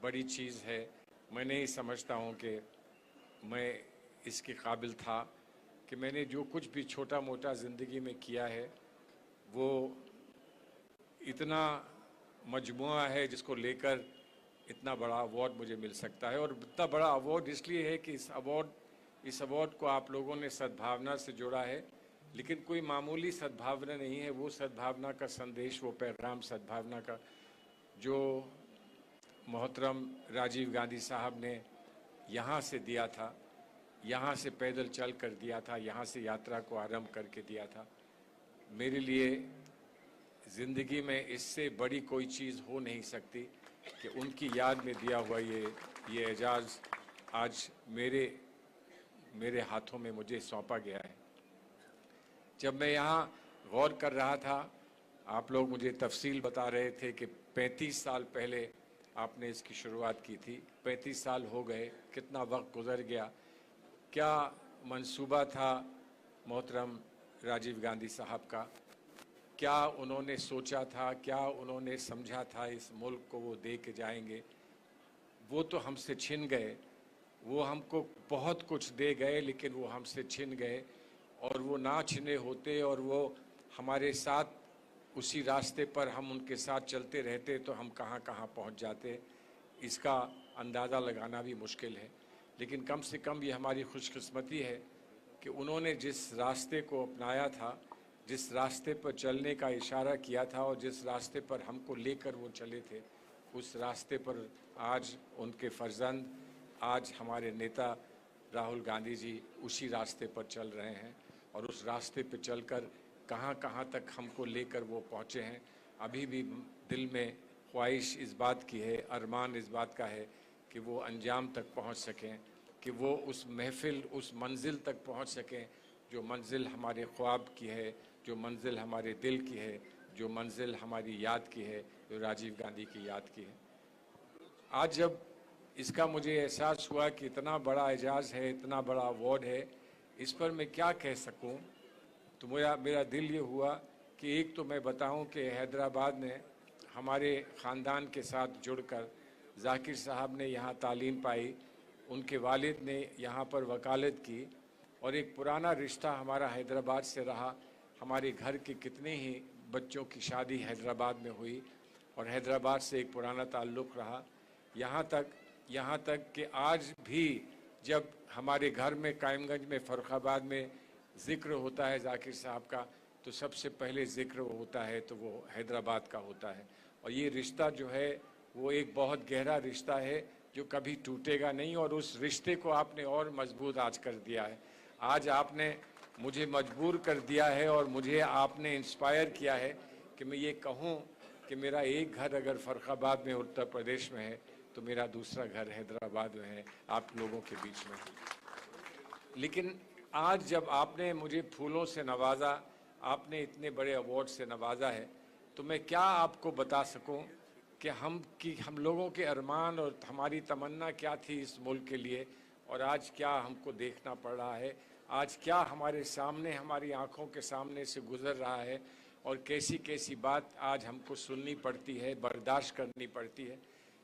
बड़ी चीज़ है। मैं नहीं समझता हूं कि मैं इसके काबिल था कि मैंने जो कुछ भी छोटा मोटा ज़िंदगी में किया है वो इतना मजमुआ है जिसको लेकर इतना बड़ा अवार्ड मुझे मिल सकता है। और इतना बड़ा अवार्ड इसलिए है कि इस अवार्ड को आप लोगों ने सद्भावना से जोड़ा है, लेकिन कोई मामूली सद्भावना नहीं है। वो सद्भावना का संदेश, वो पैगाम सद्भावना का जो मोहतरम राजीव गांधी साहब ने यहाँ से दिया था, यहाँ से पैदल चल कर दिया था, यहाँ से यात्रा को आरंभ करके दिया था। मेरे लिए ज़िंदगी में इससे बड़ी कोई चीज़ हो नहीं सकती कि उनकी याद में दिया हुआ ये एजाज़ आज मेरे हाथों में मुझे सौंपा गया है। जब मैं यहाँ गौर कर रहा था, आप लोग मुझे तफसील बता रहे थे कि 35 साल पहले आपने इसकी शुरुआत की थी। 35 साल हो गए, कितना वक्त गुजर गया। क्या मंसूबा था मोहतरम राजीव गांधी साहब का, क्या उन्होंने सोचा था, क्या उन्होंने समझा था इस मुल्क को वो दे के जाएंगे। वो तो हमसे छिन गए। वो हमको बहुत कुछ दे गए, लेकिन वो हमसे छिन गए। और वो ना छिने होते और वो हमारे साथ उसी रास्ते पर हम उनके साथ चलते रहते तो हम कहाँ कहाँ पहुँच जाते, इसका अंदाज़ा लगाना भी मुश्किल है। लेकिन कम से कम ये हमारी खुशकिस्मती है कि उन्होंने जिस रास्ते को अपनाया था, जिस रास्ते पर चलने का इशारा किया था और जिस रास्ते पर हमको लेकर वो चले थे, उस रास्ते पर आज उनके फर्जंद, आज हमारे नेता राहुल गांधी जी उसी रास्ते पर चल रहे हैं। और उस रास्ते पर चलकर कहाँ कहाँ तक हमको लेकर वो पहुँचे हैं। अभी भी दिल में ख्वाहिश इस बात की है, अरमान इस बात का है कि वो अंजाम तक पहुँच सकें, कि वो उस महफिल, उस मंजिल तक पहुँच सकें जो मंजिल हमारे ख्वाब की है, जो मंजिल हमारे दिल की है, जो मंजिल हमारी याद की है, जो राजीव गांधी की याद की है। आज जब इसका मुझे एहसास हुआ कि इतना बड़ा एजाज़ है, इतना बड़ा अवार्ड है, इस पर मैं क्या कह सकूं, तो मेरा दिल ये हुआ कि एक तो मैं बताऊं कि हैदराबाद में हमारे ख़ानदान के साथ जुड़कर जाकिर साहब ने यहाँ तालीम पाई, उनके वालिद ने यहाँ पर वकालत की और एक पुराना रिश्ता हमारा हैदराबाद से रहा। हमारे घर के कितने ही बच्चों की शादी हैदराबाद में हुई और हैदराबाद से एक पुराना ताल्लुक़ रहा। यहाँ तक कि आज भी जब हमारे घर में कायमगंज में फ़र्रुखाबाद में ज़िक्र होता है जाकिर साहब का, तो सबसे पहले ज़िक्र होता है तो वो हैदराबाद का होता है। और ये रिश्ता जो है वो एक बहुत गहरा रिश्ता है जो कभी टूटेगा नहीं। और उस रिश्ते को आपने और मजबूत आज कर दिया है। आज आपने मुझे मजबूर कर दिया है और मुझे आपने इंस्पायर किया है कि मैं ये कहूँ कि मेरा एक घर अगर फ़र्रुखाबाद में उत्तर प्रदेश में है तो मेरा दूसरा घर हैदराबाद में है, आप लोगों के बीच में। लेकिन आज जब आपने मुझे फूलों से नवाजा, आपने इतने बड़े अवार्ड से नवाजा है, तो मैं क्या आपको बता सकूं कि हम लोगों के अरमान और हमारी तमन्ना क्या थी इस मुल्क के लिए, और आज क्या हमको देखना पड़ रहा है, आज क्या हमारे सामने, हमारी आंखों के सामने से गुजर रहा है और कैसी कैसी बात आज हमको सुननी पड़ती है, बर्दाश्त करनी पड़ती है।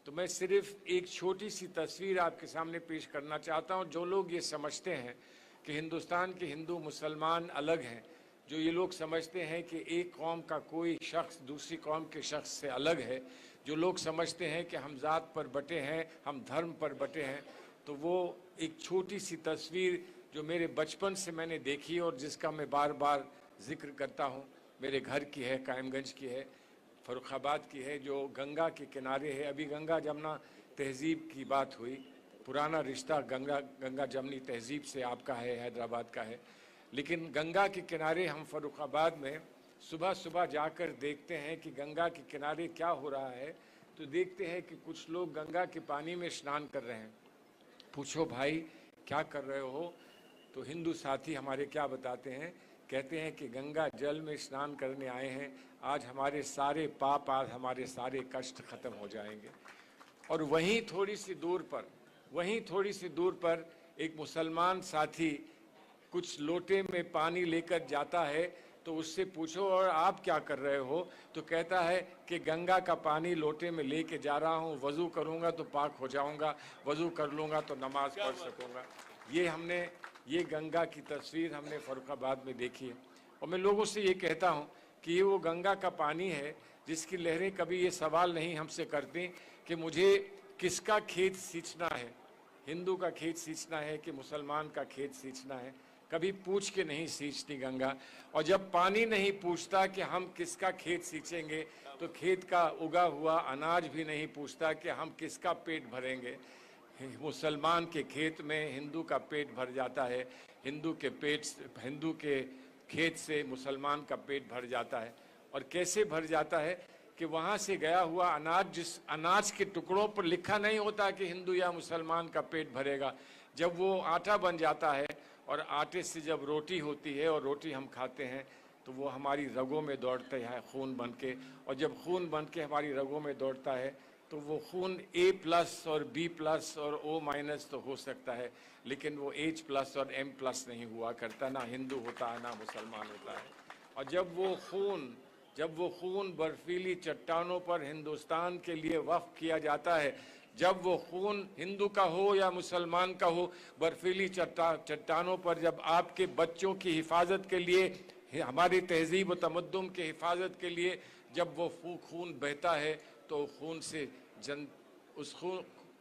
तो मैं सिर्फ एक छोटी सी तस्वीर आपके सामने पेश करना चाहता हूं। जो लोग ये समझते हैं कि हिंदुस्तान के हिंदू मुसलमान अलग हैं, जो ये लोग समझते हैं कि एक कौम का कोई शख्स दूसरी कौम के शख्स से अलग है, जो लोग समझते हैं कि हम ज़ात पर बटे हैं, हम धर्म पर बटे हैं, तो वो एक छोटी सी तस्वीर जो मेरे बचपन से मैंने देखी और जिसका मैं बार बार जिक्र करता हूँ, मेरे घर की है, कायमगंज की है, फ़र्रुखाबाद की है, जो गंगा के किनारे है। अभी गंगा जमुना तहज़ीब की बात हुई, पुराना रिश्ता गंगा जमनी तहज़ीब से आपका है, हैदराबाद का है। लेकिन गंगा के किनारे हम फ़र्रुखाबाद में सुबह सुबह जाकर देखते हैं कि गंगा के किनारे क्या हो रहा है, तो देखते हैं कि कुछ लोग गंगा के पानी में स्नान कर रहे हैं। पूछो भाई क्या कर रहे हो, तो हिंदू साथी हमारे क्या बताते हैं, कहते हैं कि गंगा जल में स्नान करने आए हैं, आज हमारे सारे पाप, आज हमारे सारे कष्ट खत्म हो जाएंगे। और वहीं थोड़ी सी दूर पर एक मुसलमान साथी कुछ लोटे में पानी लेकर जाता है तो उससे पूछो और आप क्या कर रहे हो, तो कहता है कि गंगा का पानी लोटे में लेके जा रहा हूँ, वज़ू करूँगा तो पाक हो जाऊँगा, वज़ू कर लूँगा तो नमाज पढ़ सकूँगा। ये गंगा की तस्वीर हमने फर्रुखाबाद में देखी है। और मैं लोगों से ये कहता हूँ कि ये वो गंगा का पानी है जिसकी लहरें कभी ये सवाल नहीं हमसे करती कि मुझे किसका खेत सींचना है, हिंदू का खेत सींचना है कि मुसलमान का खेत सींचना है। कभी पूछ के नहीं सींचती गंगा। और जब पानी नहीं पूछता कि हम किसका खेत सींचेंगे, तो खेत का उगा हुआ अनाज भी नहीं पूछता कि हम किसका पेट भरेंगे। मुसलमान के खेत में हिंदू का पेट भर जाता है, हिंदू के खेत से मुसलमान का पेट भर जाता है। और कैसे भर जाता है कि वहाँ से गया हुआ अनाज, जिस अनाज के टुकड़ों पर लिखा नहीं होता कि हिंदू या मुसलमान का पेट भरेगा, जब वो आटा बन जाता है और आटे से जब रोटी होती है और रोटी हम खाते हैं तो वो हमारी रगों में दौड़ता है खून बन के। और जब खून बन के हमारी रगों में दौड़ता है तो वो खून A+ और B+ और O- तो हो सकता है, लेकिन वो H+ और M+ नहीं हुआ करता, ना हिंदू होता है ना मुसलमान होता है। और जब वो खून बर्फीली चट्टानों पर हिंदुस्तान के लिए वक्फ किया जाता है, जब वो खून हिंदू का हो या मुसलमान का हो, बर्फीली चट्टानों पर जब आपके बच्चों की हिफाजत के लिए, हमारी तहजीब व तमद्दुन के हिफाजत के लिए जब वो खून बहता है, तो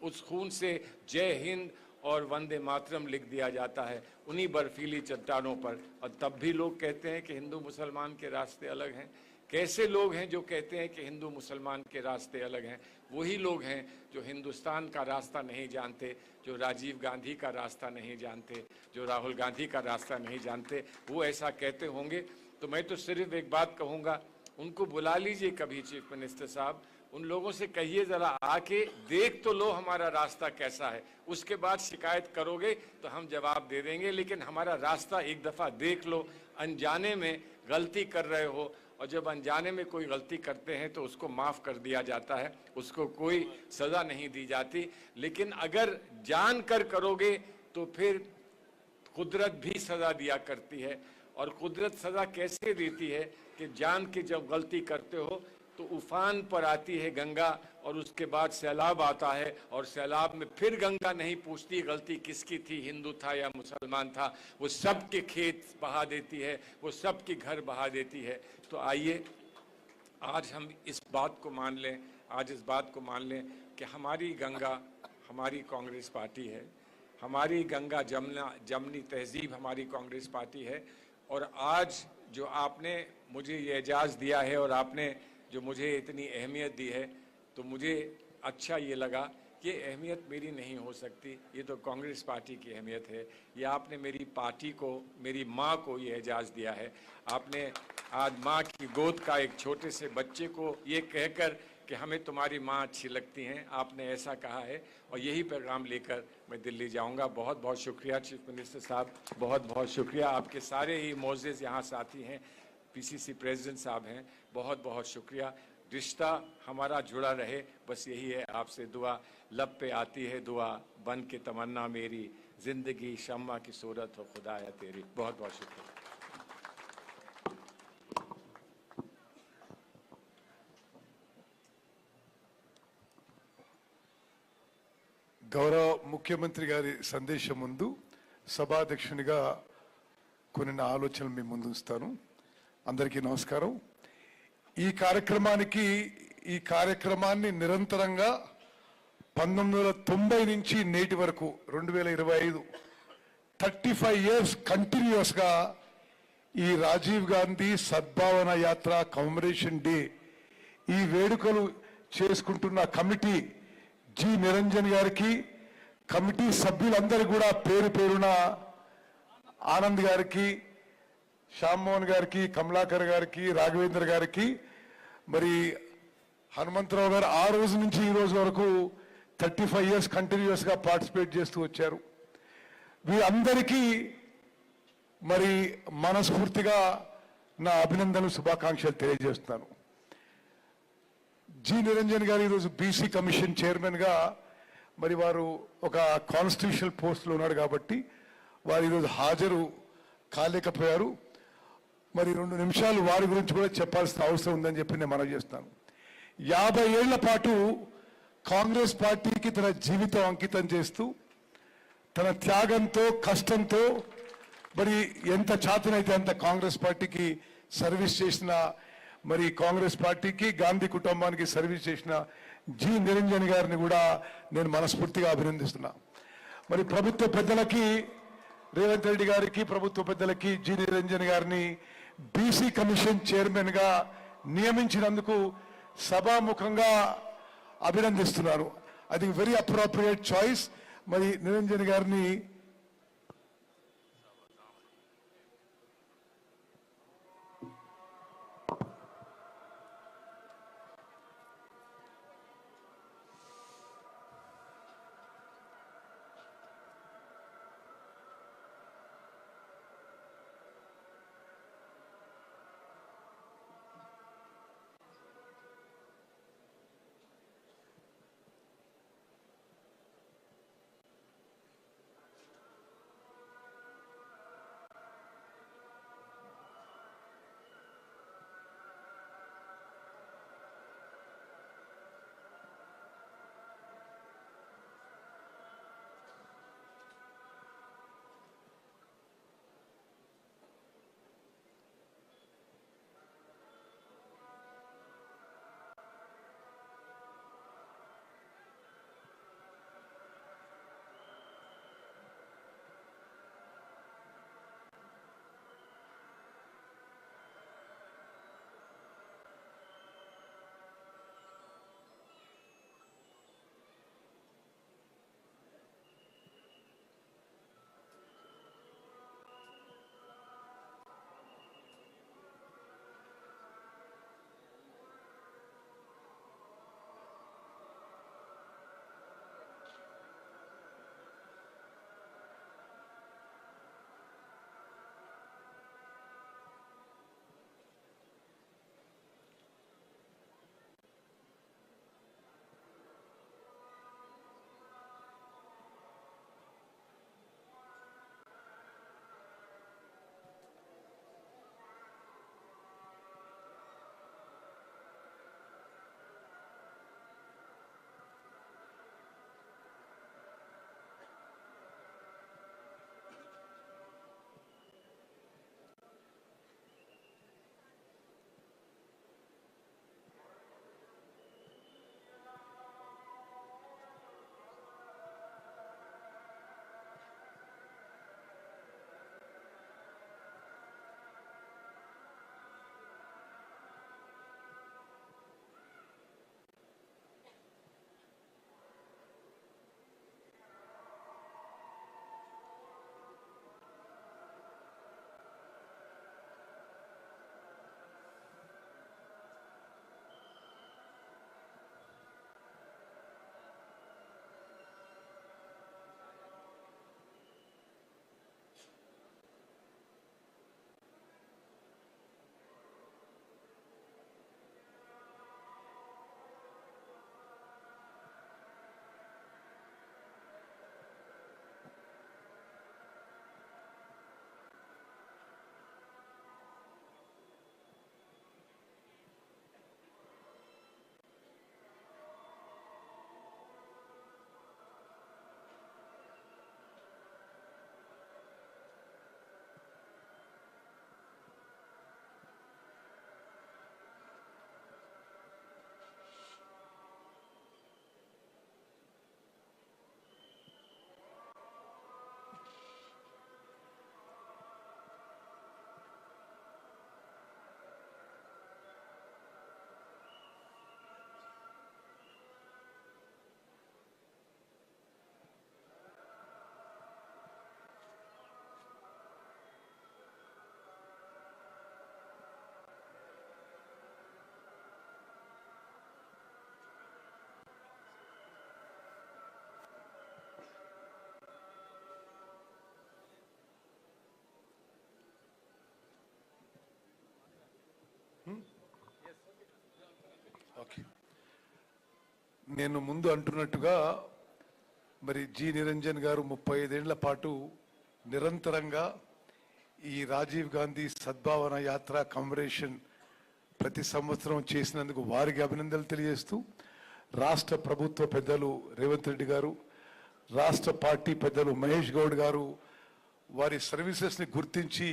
उस खून से जय हिंद और वंदे मातरम लिख दिया जाता है उन्हीं बर्फीली चट्टानों पर। और तब भी लोग कहते हैं कि हिंदू मुसलमान के रास्ते अलग हैं। कैसे लोग हैं जो कहते हैं कि हिंदू मुसलमान के रास्ते अलग हैं? वही लोग हैं जो हिंदुस्तान का रास्ता नहीं जानते, जो राजीव गांधी का रास्ता नहीं जानते, जो राहुल गांधी का रास्ता नहीं जानते। वो ऐसा कहते होंगे तो मैं तो सिर्फ एक बात कहूँगा, उनको बुला लीजिए कभी चीफ मिनिस्टर साहब, उन लोगों से कहिए ज़रा आके देख तो लो हमारा रास्ता कैसा है, उसके बाद शिकायत करोगे तो हम जवाब दे देंगे, लेकिन हमारा रास्ता एक दफ़ा देख लो। अनजाने में गलती कर रहे हो, और जब अनजाने में कोई गलती करते हैं तो उसको माफ़ कर दिया जाता है, उसको कोई सज़ा नहीं दी जाती। लेकिन अगर जान कर करोगे तो फिर कुदरत भी सज़ा दिया करती है। और कुदरत सज़ा कैसे देती है कि जान के जब गलती करते हो तो उफान पर आती है गंगा, और उसके बाद सैलाब आता है, और सैलाब में फिर गंगा नहीं पूछती गलती किसकी थी, हिंदू था या मुसलमान था, वो सबके खेत बहा देती है, वो सबके घर बहा देती है। तो आइए आज हम इस बात को मान लें, कि हमारी गंगा हमारी कांग्रेस पार्टी है, हमारी गंगा जमनी तहजीब हमारी कांग्रेस पार्टी है। और आज जो आपने मुझे ये एजाज़ दिया है और आपने जो मुझे इतनी अहमियत दी है, तो मुझे अच्छा ये लगा कि अहमियत मेरी नहीं हो सकती, ये तो कांग्रेस पार्टी की अहमियत है। ये आपने मेरी पार्टी को, मेरी माँ को ये एजाज़ दिया है। आपने आज माँ की गोद का एक छोटे से बच्चे को ये कहकर कि हमें तुम्हारी माँ अच्छी लगती हैं, आपने ऐसा कहा है, और यही पैगाम लेकर मैं दिल्ली जाऊंगा। बहुत बहुत शुक्रिया चीफ मिनिस्टर साहब, बहुत बहुत शुक्रिया। आपके सारे ही मोअज़्ज़िज़ यहाँ साथी हैं, पीसीसी प्रेसिडेंट साहब हैं, बहुत बहुत शुक्रिया। रिश्ता हमारा जुड़ा रहे, बस यही है आपसे दुआ। लब पे आती है दुआ, बन के तमन्ना मेरी, जिंदगी शम्मा की सूरत हो खुदाया तेरी। बहुत बहुत शुक्रिया। గౌరవ ముఖ్యమంత్రి గారి సందేశం ముందు సభాధ్యక్షునిగా కొన్ని నా ఆలోచనలు మీ ముందు ఉంచుతాను. అందరికీ నమస్కారం. ఈ కార్యక్రమాన్ని నిరంతరంగా 1990 నుంచి నేటి వరకు 2025 35 ఇయర్స్ కంటిన్యూస్గా ఈ రాజీవ్ గాంధీ సద్భావన యాత్ర కమెమరేషన్ డే ఈ వేడుకలు చేసుకుంటున్న కమిటీ జి నిరంజన్ గారికి, కమిటీ సభ్యులందరూ కూడా పేరు పేరున ఆనంద్ గారికి, శ్యామ్మోహన్ గారికి, కమలాకర్ గారికి, రాఘవేంద్ర గారికి, మరి హనుమంతరావు గారు ఆ రోజు నుంచి ఈ రోజు వరకు 35 ఇయర్స్ కంటిన్యూస్గా పార్టిసిపేట్ చేస్తూ వచ్చారు. వీరందరికీ మరి మనస్ఫూర్తిగా నా అభినందనలు, శుభాకాంక్షలు తెలియజేస్తున్నాను. జి నిరంజన్ గారు ఈరోజు బీసీ కమిషన్ చైర్మన్గా మరి వారు ఒక కాన్స్టిట్యూషనల్ పోస్ట్లో ఉన్నారు కాబట్టి వారు ఈరోజు హాజరు కాలేకపోయారు. మరి 2 నిమిషాలు వారి గురించి కూడా చెప్పాల్సిన అవసరం ఉందని చెప్పి నేను మనవి చేస్తాను. 50 ఏళ్ల పాటు కాంగ్రెస్ పార్టీకి తన జీవితం అంకితం చేస్తూ తన త్యాగంతో కష్టంతో మరి ఎంత చాతనైతే అంత కాంగ్రెస్ పార్టీకి సర్వీస్ చేసిన మరి కాంగ్రెస్ పార్టీకి గాంధీ కుటుంబానికి సర్వీస్ చేసిన జి నిరంజన్ గారిని కూడా నేను మనస్ఫూర్తిగా అభినందిస్తున్నా. మరి ప్రభుత్వ పెద్దలకి రేవంత్ రెడ్డి గారికి ప్రభుత్వ పెద్దలకి జి నిరంజన్ గారిని బీసీ కమిషన్ చైర్మన్ గా నియమించినందుకు సభాముఖంగా అభినందిస్తున్నారు. అది వెరీ అప్రోప్రియేట్ చాయిస్. మరి నిరంజన్ గారిని ఓకే, నేను ముందు అంటున్నట్టుగా మరి జి నిరంజన్ గారు 35 ఏళ్ల పాటు నిరంతరంగా ఈ రాజీవ్ గాంధీ సద్భావన యాత్ర కమరేషన్ ప్రతి సంవత్సరం చేసినందుకు వారికి అభినందనలు తెలియజేస్తూ రాష్ట్ర ప్రభుత్వ పెద్దలు రేవంత్ రెడ్డి గారు, రాష్ట్ర పార్టీ పెద్దలు మహేష్ గౌడ్ గారు వారి సర్వీసెస్ని గుర్తించి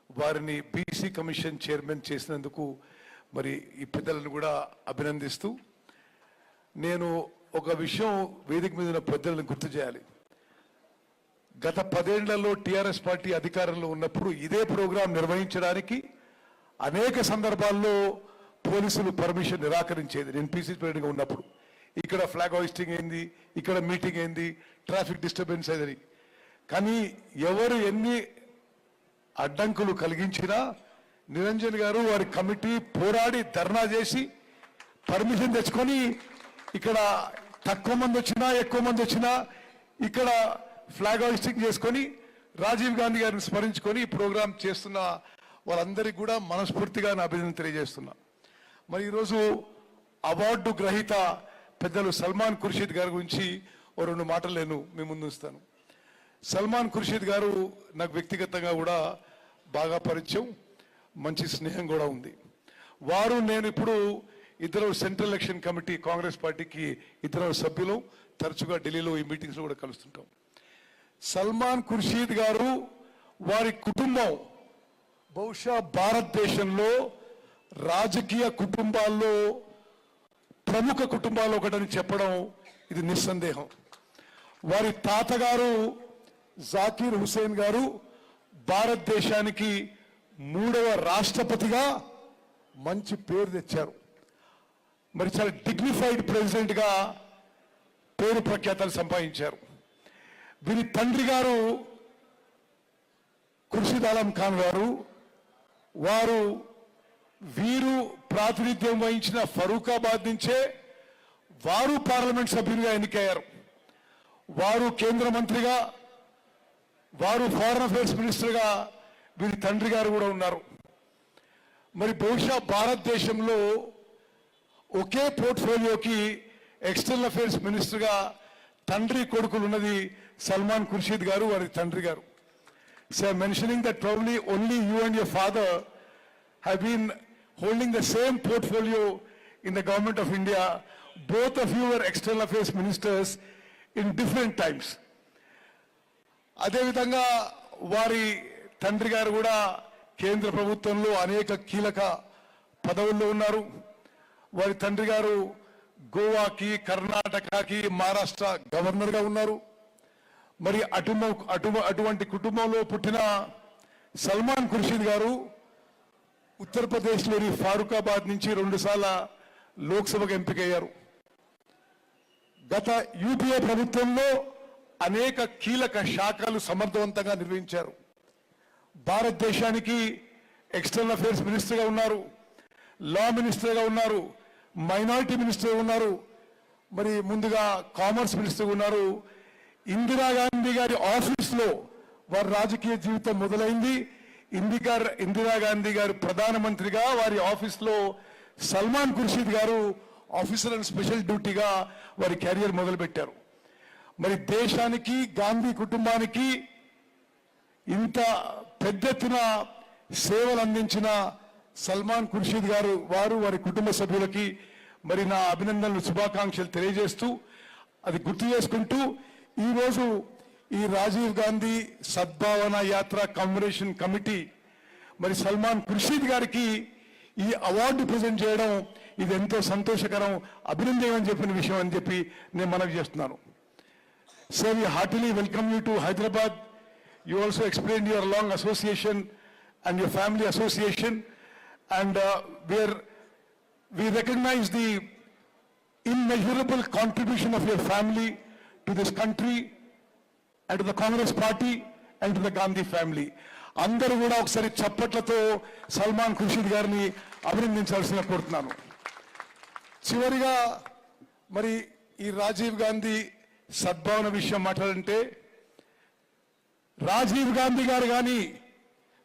వారిని బీసీ కమిషన్ చైర్మన్ చేసినందుకు మరి ఈ పెద్దలను కూడా అభినందిస్తూ నేను ఒక విషయం వేదిక మీద ఉన్న పెద్దలను గుర్తు చేయాలి. గత 10 ఏళ్లలో టీఆర్ఎస్ పార్టీ అధికారంలో ఉన్నప్పుడు ఇదే ప్రోగ్రాం నిర్వహించడానికి అనేక సందర్భాల్లో పోలీసులు పర్మిషన్ నిరాకరించేది. నేను పీసీ ప్రెసిడెంట్గా ఉన్నప్పుడు ఇక్కడ ఫ్లాగ్ హోయిస్టింగ్ అయింది, ఇక్కడ మీటింగ్ అయింది, ట్రాఫిక్ డిస్టర్బెన్స్ అయింది. కానీ ఎవరు ఎన్ని అడ్డంకులు కలిగించినా నిరంజన్ గారు వారి కమిటీ పోరాడి ధర్నా చేసి పర్మిషన్ తెచ్చుకొని ఇక్కడ తక్కువ మంది వచ్చినా ఎక్కువ మంది వచ్చినా ఇక్కడ ఫ్లాగ్ హోయిస్టింగ్ చేసుకొని రాజీవ్ గాంధీ గారిని స్మరించుకొని ఈ ప్రోగ్రాం చేస్తున్న వాళ్ళందరికీ కూడా మనస్ఫూర్తిగా నా అభినందన తెలియజేస్తున్నా. మరి ఈరోజు అవార్డు గ్రహీత పెద్దలు సల్మాన్ ఖుర్షీద్ గారి గురించి ఓ 2 మాటలు నేను మీ ముందు ఉంచుతాను. సల్మాన్ ఖుర్షీద్ గారు నాకు వ్యక్తిగతంగా కూడా బాగా పరిచయం, మంచి స్నేహం కూడా ఉంది. వారు నేను ఇప్పుడు ఇద్దరు సెంట్రల్ ఎలక్షన్ కమిటీ కాంగ్రెస్ పార్టీకి ఇద్దరు సభ్యులు, తరచుగా ఢిల్లీలో ఈ మీటింగ్స్లో కూడా కలుస్తుంటాం. సల్మాన్ ఖుర్షీద్ గారు వారి కుటుంబం బహుశా భారతదేశంలో రాజకీయ కుటుంబాల్లో ప్రముఖ కుటుంబాల్లో ఒకటని చెప్పడం ఇది నిస్సందేహం. వారి తాతగారు జాకీర్ హుసేన్ గారు భారతదేశానికి 3వ రాష్ట్రపతిగా మంచి పేరు తెచ్చారు. మరి చాలా డిగ్నిఫైడ్ ప్రెసిడెంట్గా పేరు ప్రఖ్యాతలు సంపాదించారు. వీరి తండ్రి గారు ఖుర్షీద్ ఆలం ఖాన్ గారు, వారు వీరు ప్రాతినిధ్యం వహించిన ఫరూకాబాద్ నుంచే వారు పార్లమెంట్ సభ్యులుగా ఎన్నికయ్యారు. వారు కేంద్ర మంత్రిగా, వారు ఫారెన్ అఫైర్స్ మినిస్టర్గా వీరి తండ్రి గారు కూడా ఉన్నారు. మరి బహుశా భారతదేశంలో ఒకే పోర్ట్ఫోలియోకి ఎక్స్టర్నల్ అఫైర్స్ మినిస్టర్గా తండ్రి కొడుకులు ఉన్నది సల్మాన్ ఖుర్షీద్ గారు, వారి తండ్రి గారు. So I mentioning that probably only you and your father have been holding the same portfolio in the government of India. Both of you were external affairs ministers in different times. అదేవిధంగా వారి తండ్రి గారు కూడా కేంద్ర ప్రభుత్వంలో అనేక కీలక పదవుల్లో ఉన్నారు. వారి తండ్రి గారు గోవాకి, కర్ణాటకకి, మహారాష్ట్ర గవర్నర్గా ఉన్నారు. మరి అటువంటి కుటుంబంలో పుట్టిన సల్మాన్ ఖుర్షీద్ గారు ఉత్తరప్రదేశ్లోని ఫారూకాబాద్ నుంచి 2 సార్లు లోక్సభకు ఎంపికయ్యారు. గత యూపీఏ ప్రభుత్వంలో అనేక కీలక శాఖలు సమర్థవంతంగా నిర్వహించారు. భారతదేశానికి ఎక్స్టర్నల్ అఫైర్స్ మినిస్టర్గా ఉన్నారు, లా మినిస్టర్గా ఉన్నారు, మైనారిటీ మినిస్టర్గా ఉన్నారు, మరి ముందుగా కామర్స్ మినిస్టర్గా ఉన్నారు. ఇందిరాగాంధీ గారి ఆఫీస్లో వారి రాజకీయ జీవితం మొదలైంది. ఇందిరాగాంధీ గారు ప్రధానమంత్రిగా వారి ఆఫీస్లో సల్మాన్ ఖుర్షీద్ గారు ఆఫీసర్ అండ్ స్పెషల్ డ్యూటీగా వారి కెరియర్ మొదలుపెట్టారు. మరి దేశానికి, గాంధీ కుటుంబానికి ఇంత పెద్ద ఎత్తున సేవలు అందించిన సల్మాన్ ఖుర్షీద్ గారు, వారి కుటుంబ సభ్యులకి మరి నా అభినందనలు, శుభాకాంక్షలు తెలియజేస్తూ, అది గుర్తు చేసుకుంటూ ఈరోజు ఈ రాజీవ్ గాంధీ సద్భావన యాత్ర కమరేషన్ కమిటీ మరి సల్మాన్ ఖుర్షీద్ గారికి ఈ అవార్డు ప్రజెంట్ చేయడం ఇది ఎంతో సంతోషకరం, అభినందనీయమని చెప్పిన విషయం అని చెప్పి నేను మనవి చేస్తున్నాను. So we heartily welcome you to Hyderabad. You also explain your long association and your family association and we recognize the immeasurable contribution of your family to this country and to the Congress party and to the Gandhi family. అందరూ కూడా ఒకసారి చప్పట్లతో సల్మాన్ ఖుర్షీద్ గారిని అభినందించాల్సిన కోరుతున్నాను. చివరిగా మరి ఈ రాజీవ్ గాంధీ సద్భావన విషయం మాట్లాడంటే, రాజీవ్ గాంధీ గారు కానీ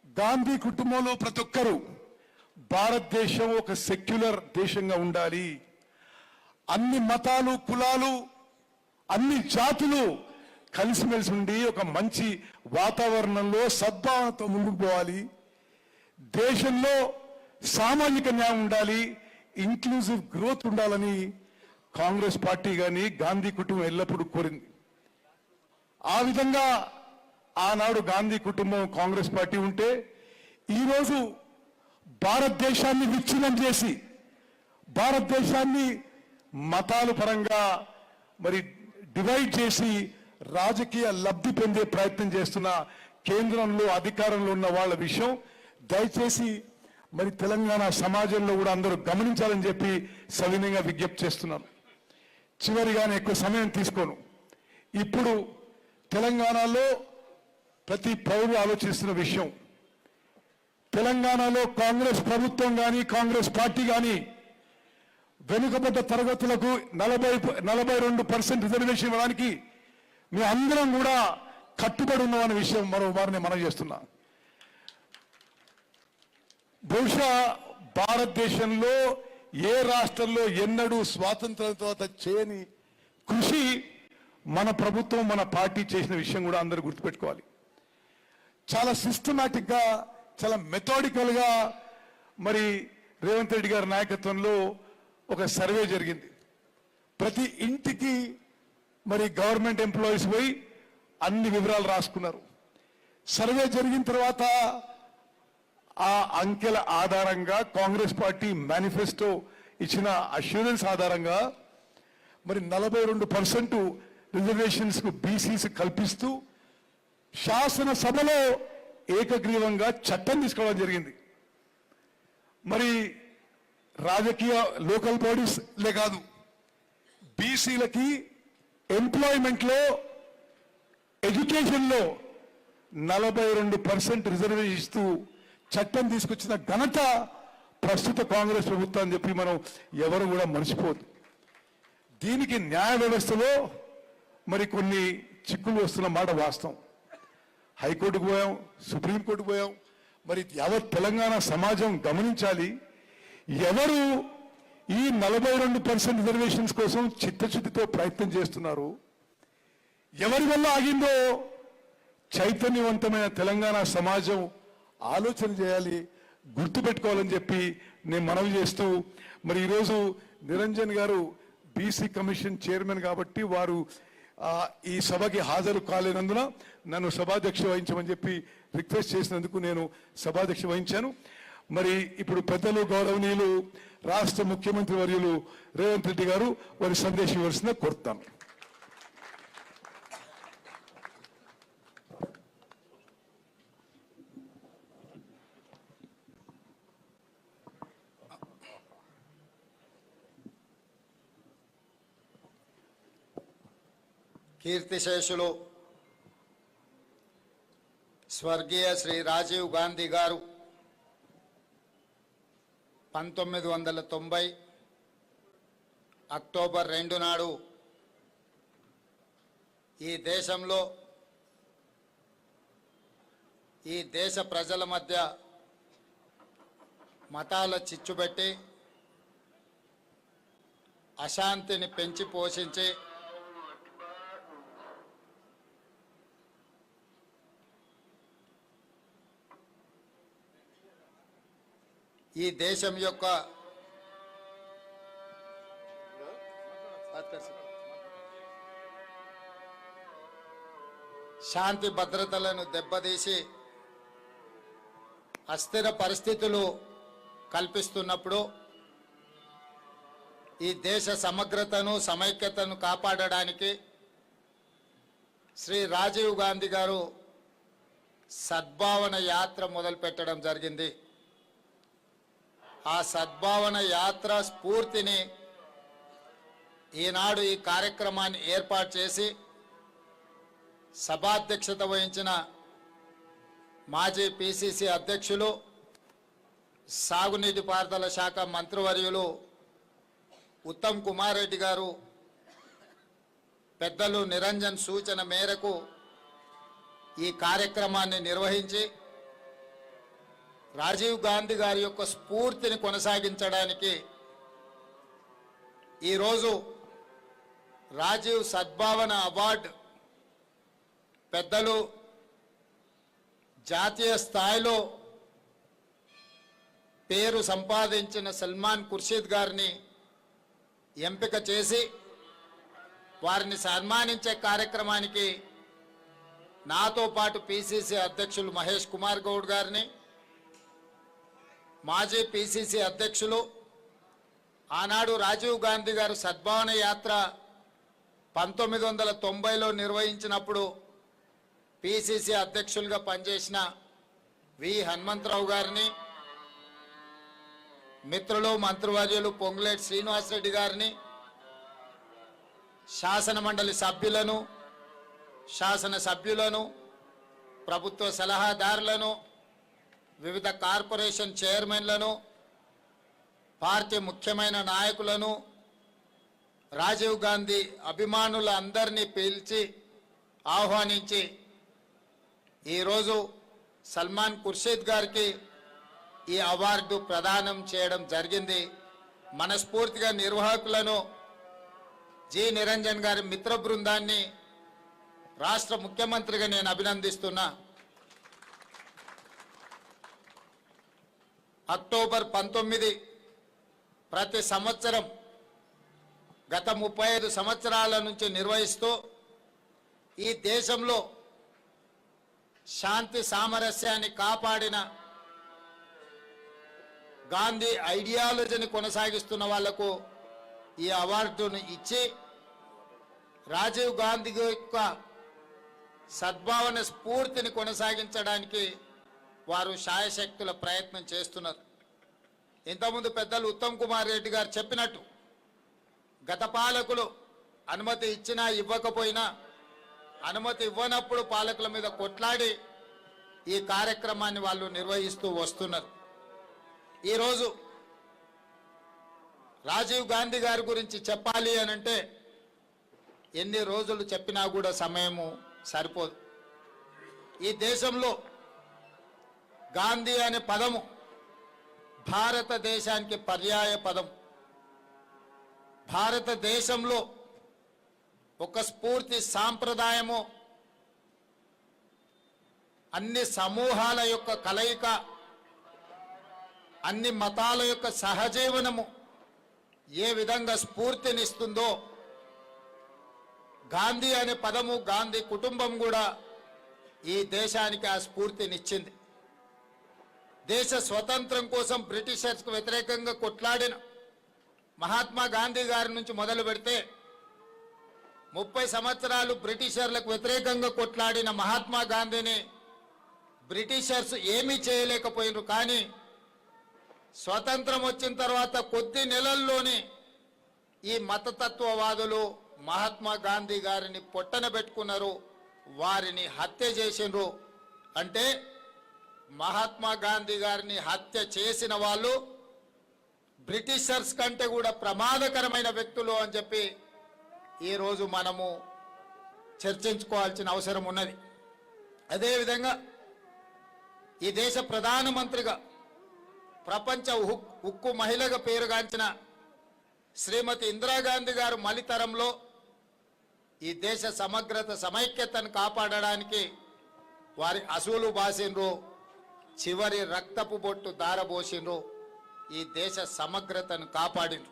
గాంధీ కుటుంబంలో ప్రతి ఒక్కరూ భారతదేశం ఒక సెక్యులర్ దేశంగా ఉండాలి, అన్ని మతాలు, కులాలు, అన్ని జాతులు కలిసిమెలిసి ఉండి ఒక మంచి వాతావరణంలో సద్భావనతో ముందుకు పోవాలి. దేశంలో సామాజిక న్యాయం ఉండాలి, ఇంక్లూజివ్ గ్రోత్ ఉండాలని కాంగ్రెస్ పార్టీ కానీ గాంధీ కుటుంబం ఎల్లప్పుడూ కోరింది. ఆ విధంగా ఆనాడు గాంధీ కుటుంబం కాంగ్రెస్ పార్టీ ఉంటే ఈరోజు భారతదేశాన్ని విచ్ఛిన్నం చేసి భారతదేశాన్ని మతాల పరంగా మరి డివైడ్ చేసి రాజకీయ లబ్ధి పొందే ప్రయత్నం చేస్తున్న కేంద్రంలో అధికారంలో ఉన్న వాళ్ళ విషయం దయచేసి మరి తెలంగాణ సమాజంలో కూడా అందరూ గమనించాలని చెప్పి సవినయంగా విజ్ఞప్తి చేస్తున్నాను. చివరిగానే ఎక్కువ సమయం తీసుకోను. ఇప్పుడు తెలంగాణలో ప్రతి పౌరుడు ఆలోచిస్తున్న విషయం, తెలంగాణలో కాంగ్రెస్ ప్రభుత్వం కానీ కాంగ్రెస్ పార్టీ కానీ వెనుకబడ్డ తరగతులకు 42% రిజర్వేషన్ ఇవ్వడానికి మేము అందరం కూడా కట్టుబడి ఉన్నామనే విషయం మరో వారిని మనం చేస్తున్నా. బహుశా భారతదేశంలో ఏ రాష్ట్రంలో ఎన్నడూ స్వాతంత్రం తర్వాత చేయని కృషి మన ప్రభుత్వం మన పార్టీ చేసిన విషయం కూడా అందరూ గుర్తుపెట్టుకోవాలి. చాలా సిస్టమాటిక్ గా చాలా మెథాడికల్ గా మరి రేవంత్ రెడ్డి గారి నాయకత్వంలో ఒక సర్వే జరిగింది. ప్రతి ఇంటికి మరి గవర్నమెంట్ ఎంప్లాయీస్ పోయి అన్ని వివరాలు రాసుకున్నారు. సర్వే జరిగిన తర్వాత ఆ అంకెల ఆధారంగా కాంగ్రెస్ పార్టీ మేనిఫెస్టో ఇచ్చిన అష్యూరెన్స్ ఆధారంగా మరి 42% రిజర్వేషన్స్ కు బీసీస్ కల్పిస్తూ శాసనసభలో ఏకగ్రీవంగా చట్టం తీసుకోవడం జరిగింది. మరి రాజకీయ లోకల్ బాడీస్ లే కాదు, బీసీలకి ఎంప్లాయ్మెంట్లో ఎడ్యుకేషన్లో 42% రిజర్వేషన్ ఇస్తూ చట్టం తీసుకొచ్చిన ఘనత ప్రస్తుత కాంగ్రెస్ ప్రభుత్వం అని చెప్పి మనం ఎవరు కూడా మర్చిపోదు. దీనికి న్యాయ వ్యవస్థలో మరి కొన్ని చిక్కులు వస్తున్న మాట వాస్తవం. హైకోర్టుకు పోయాం, సుప్రీంకోర్టుకు పోయాం. మరి యావత్ తెలంగాణ సమాజం గమనించాలి, ఎవరు ఈ 42% రిజర్వేషన్స్ కోసం చిత్తశుద్ధితో ప్రయత్నం చేస్తున్నారు, ఎవరి వల్ల ఆగిందో చైతన్యవంతమైన తెలంగాణ సమాజం ఆలోచన చేయాలి, గుర్తుపెట్టుకోవాలని చెప్పి నేను మనవి చేస్తూ, మరి ఈరోజు నిరంజన్ గారు బీసీ కమిషన్ చైర్మన్ కాబట్టి వారు ఈ సభకి హాజరు కాలేనందున నన్ను సభాధ్యక్ష వహించమని చెప్పి రిక్వెస్ట్ చేసినందుకు నేను సభాధ్యక్ష వహించాను. మరి ఇప్పుడు పెద్దలు గౌరవనీయులు రాష్ట్ర ముఖ్యమంత్రి వర్యులు రేవంత్ రెడ్డి గారు వారి సందేశం ఇవ్వాల్సిందిగా కోరుతాను. కీర్తిశేషులు స్వర్గీయ శ్రీ రాజీవ్ గాంధీ గారు 1990 అక్టోబర్ 2 నాడు ఈ దేశంలో ఈ దేశ ప్రజల మధ్య మతాల చిచ్చుబెట్టి అశాంతిని పెంచి పోషించి ఈ దేశం యొక్క శాంతి భద్రతలను దెబ్బతీసి అస్థిర పరిస్థితులు కల్పిస్తున్నప్పుడు ఈ దేశ సమగ్రతను సమైక్యతను కాపాడడానికి శ్రీ రాజీవ్ గాంధీ గారు సద్భావన యాత్ర మొదలుపెట్టడం జరిగింది. ఆ సద్భావన యాత్ర స్ఫూర్తిని ఈనాడు ఈ కార్యక్రమాన్ని ఏర్పాటు చేసి సభాధ్యక్షత వహించిన మాజీ పిసిసి అధ్యక్షులు సాగునీటి పారుదల శాఖ మంత్రివర్యులు ఉత్తమ్ కుమార్ రెడ్డి గారు పెద్దలు నిరంజన్ సూచన మేరకు ఈ కార్యక్రమాన్ని నిర్వహించి రాజీవ్ గాంధీ గారి యొక్క స్ఫూర్తిని కొనసాగించడానికి ఈరోజు రాజీవ్ సద్భావన అవార్డు పెద్దలు జాతీయ స్థాయిలో పేరు సంపాదించిన సల్మాన్ ఖుర్షీద్ గారిని ఎంపిక చేసి వారిని సన్మానించే కార్యక్రమానికి నాతో పాటు పిసిసి అధ్యక్షులు మహేష్ కుమార్ గౌడ్ గారిని, మాజీ పిసిసి అధ్యక్షులు, ఆనాడు రాజీవ్ గాంధీ గారు సద్భావన యాత్ర 1990లో నిర్వహించినప్పుడు పిసిసి అధ్యక్షులుగా పనిచేసిన వి హనుమంతరావు గారిని, మిత్రులు మంత్రివర్యులు పొంగులేటి శ్రీనివాసరెడ్డి గారిని, శాసన మండలి సభ్యులను, శాసన సభ్యులను, ప్రభుత్వ సలహాదారులను, వివిధ కార్పొరేషన్ చైర్మన్లను, పార్టీ ముఖ్యమైన నాయకులను, రాజీవ్ గాంధీ అభిమానులందరినీ పిలిచి ఆహ్వానించి ఈరోజు సల్మాన్ ఖుర్షీద్ గారికి ఈ అవార్డు ప్రదానం చేయడం జరిగింది. మనస్ఫూర్తిగా నిర్వాహకులను, జి నిరంజన్ గారి మిత్ర బృందాన్ని రాష్ట్ర ముఖ్యమంత్రిగా నేను అభినందిస్తున్నా. అక్టోబర్ 19 ప్రతి సంవత్సరం గత 35 సంవత్సరాల నుంచి నిర్వహిస్తూ ఈ దేశంలో శాంతి సామరస్యాన్ని కాపాడిన, గాంధీ ఐడియాలజీని కొనసాగిస్తున్న వాళ్లకు ఈ అవార్డును ఇచ్చి రాజీవ్ గాంధీ యొక్క సద్భావన స్ఫూర్తిని కొనసాగించడానికి వారు శాయశక్తుల ప్రయత్నం చేస్తున్నారు. ఇంతకుముందు పెద్దలు ఉత్తమ్ కుమార్ రెడ్డి గారు చెప్పినట్టు గత పాలకులు అనుమతి ఇచ్చినా ఇవ్వకపోయినా, అనుమతి ఇవ్వనప్పుడు పాలకుల మీద కొట్లాడి ఈ కార్యక్రమాన్ని వాళ్ళు నిర్వహిస్తూ వస్తున్నారు. ఈరోజు రాజీవ్ గాంధీ గారి గురించి చెప్పాలి అనంటే ఎన్ని రోజులు చెప్పినా కూడా సమయము సరిపోదు. ఈ దేశంలో గాంధీ అనే పదము భారతదేశానికి పర్యాయ పదం. భారతదేశంలో ఒక స్ఫూర్తి సాంప్రదాయము, అన్ని సమూహాల యొక్క కలయిక, అన్ని మతాల యొక్క సహజీవనము ఏ విధంగా స్ఫూర్తినిస్తుందో గాంధీ అనే పదము, గాంధీ కుటుంబం కూడా ఈ దేశానికి ఆ స్ఫూర్తినిచ్చింది. దేశ స్వతంత్రం కోసం బ్రిటిషర్స్కు వ్యతిరేకంగా కొట్లాడిన మహాత్మా గాంధీ గారి నుంచి మొదలు పెడితే 30 సంవత్సరాలు బ్రిటిషర్లకు వ్యతిరేకంగా కొట్లాడిన మహాత్మా గాంధీని బ్రిటిషర్స్ ఏమీ చేయలేకపోయినారు. కానీ స్వతంత్రం వచ్చిన తర్వాత కొద్ది నెలల్లోనే ఈ మతతత్వవాదులు మహాత్మా గాంధీ గారిని పొట్టన పెట్టుకున్నారు, వారిని హత్య చేసినారు. అంటే మహాత్మా గాంధీ గారిని హత్య చేసిన వాళ్ళు బ్రిటిషర్స్ కంటే కూడా ప్రమాదకరమైన వ్యక్తులు అని చెప్పి ఈరోజు మనము చర్చించుకోవాల్సిన అవసరం ఉన్నది. అదేవిధంగా ఈ దేశ ప్రధానమంత్రిగా ప్రపంచ ఉక్కు మహిళగా పేరుగాంచిన శ్రీమతి ఇందిరాగాంధీ గారు మలితరంలో ఈ దేశ సమగ్రత సమైక్యతను కాపాడడానికి వారి అసూలు బాసిన్రు, చివరి రక్తపు బొట్టు దారబోసిన్రు, ఈ దేశ సమగ్రతను కాపాడినరు.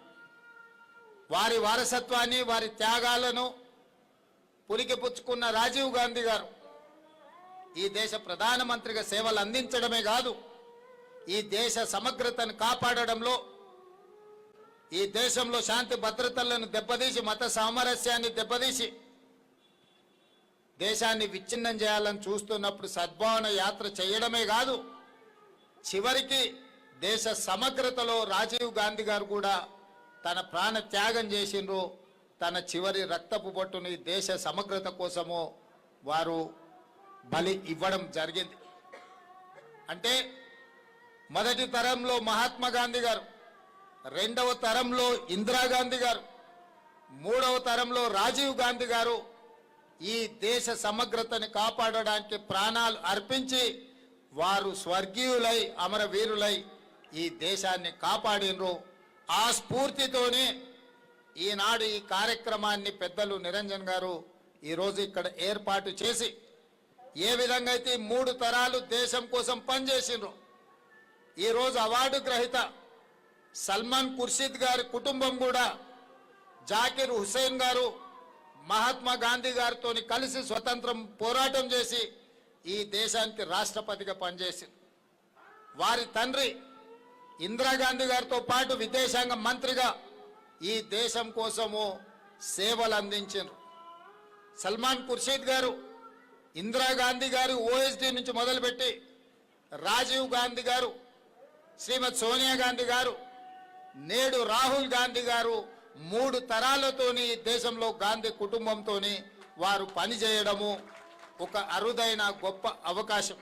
వారి వారసత్వాన్ని, వారి త్యాగాలను పులికిపుచ్చుకున్న రాజీవ్ గాంధీ గారు ఈ దేశ ప్రధానమంత్రిగా సేవలు అందించడమే కాదు, ఈ దేశ సమగ్రతను కాపాడడంలో, ఈ దేశంలో శాంతి భద్రతలను దెబ్బతీసి, మత సామరస్యాన్ని దెబ్బతీసి దేశాన్ని విచ్ఛిన్నం చేయాలని చూస్తున్నప్పుడు సద్భావన యాత్ర చేయడమే కాదు, చివరికి దేశ సమగ్రతలో రాజీవ్ గాంధీ గారు కూడా తన ప్రాణ త్యాగం చేసిండ్రు. తన చివరి రక్తపు బొట్టుని దేశ సమగ్రత కోసము వారు బలి ఇవ్వడం జరిగింది. అంటే మొదటి తరంలో మహాత్మా గాంధీ గారు, రెండవ తరంలో ఇందిరాగాంధీ గారు, మూడవ తరంలో రాజీవ్ గాంధీ గారు ఈ దేశ సమగ్రతని కాపాడడానికి ప్రాణాలు అర్పించి వారు స్వర్గీయులై అమరవీరులై ఈ దేశాన్ని కాపాడినరు. ఆ స్ఫూర్తితోనే ఈనాడు ఈ కార్యక్రమాన్ని పెద్దలు నిరంజన్ గారు ఈరోజు ఇక్కడ ఏర్పాటు చేసి ఏ విధంగా అయితే 3 తరాలు దేశం కోసం పనిచేసిండ్రు, ఈరోజు అవార్డు గ్రహీత సల్మాన్ ఖుర్షీద్ గారి కుటుంబం కూడా జాకిర్ హుస్సేన్ గారు మహాత్మా గాంధీ గారితో కలిసి స్వతంత్రం పోరాటం చేసి ఈ దేశానికి రాష్ట్రపతిగా పనిచేసింది. వారి తండ్రి ఇందిరాగాంధీ గారితో పాటు విదేశాంగ మంత్రిగా ఈ దేశం కోసము సేవలు అందించారు. సల్మాన్ ఖుర్షీద్ గారు ఇందిరాగాంధీ గారు ఓఎస్డీ నుంచి మొదలుపెట్టి రాజీవ్ గాంధీ గారు, శ్రీమతి సోనియా గాంధీ గారు, నేడు రాహుల్ గాంధీ గారు 3 తరాలతోని దేశంలో గాంధీ కుటుంబంతోని వారు పనిచేయడము ఒక అరుదైన గొప్ప అవకాశం.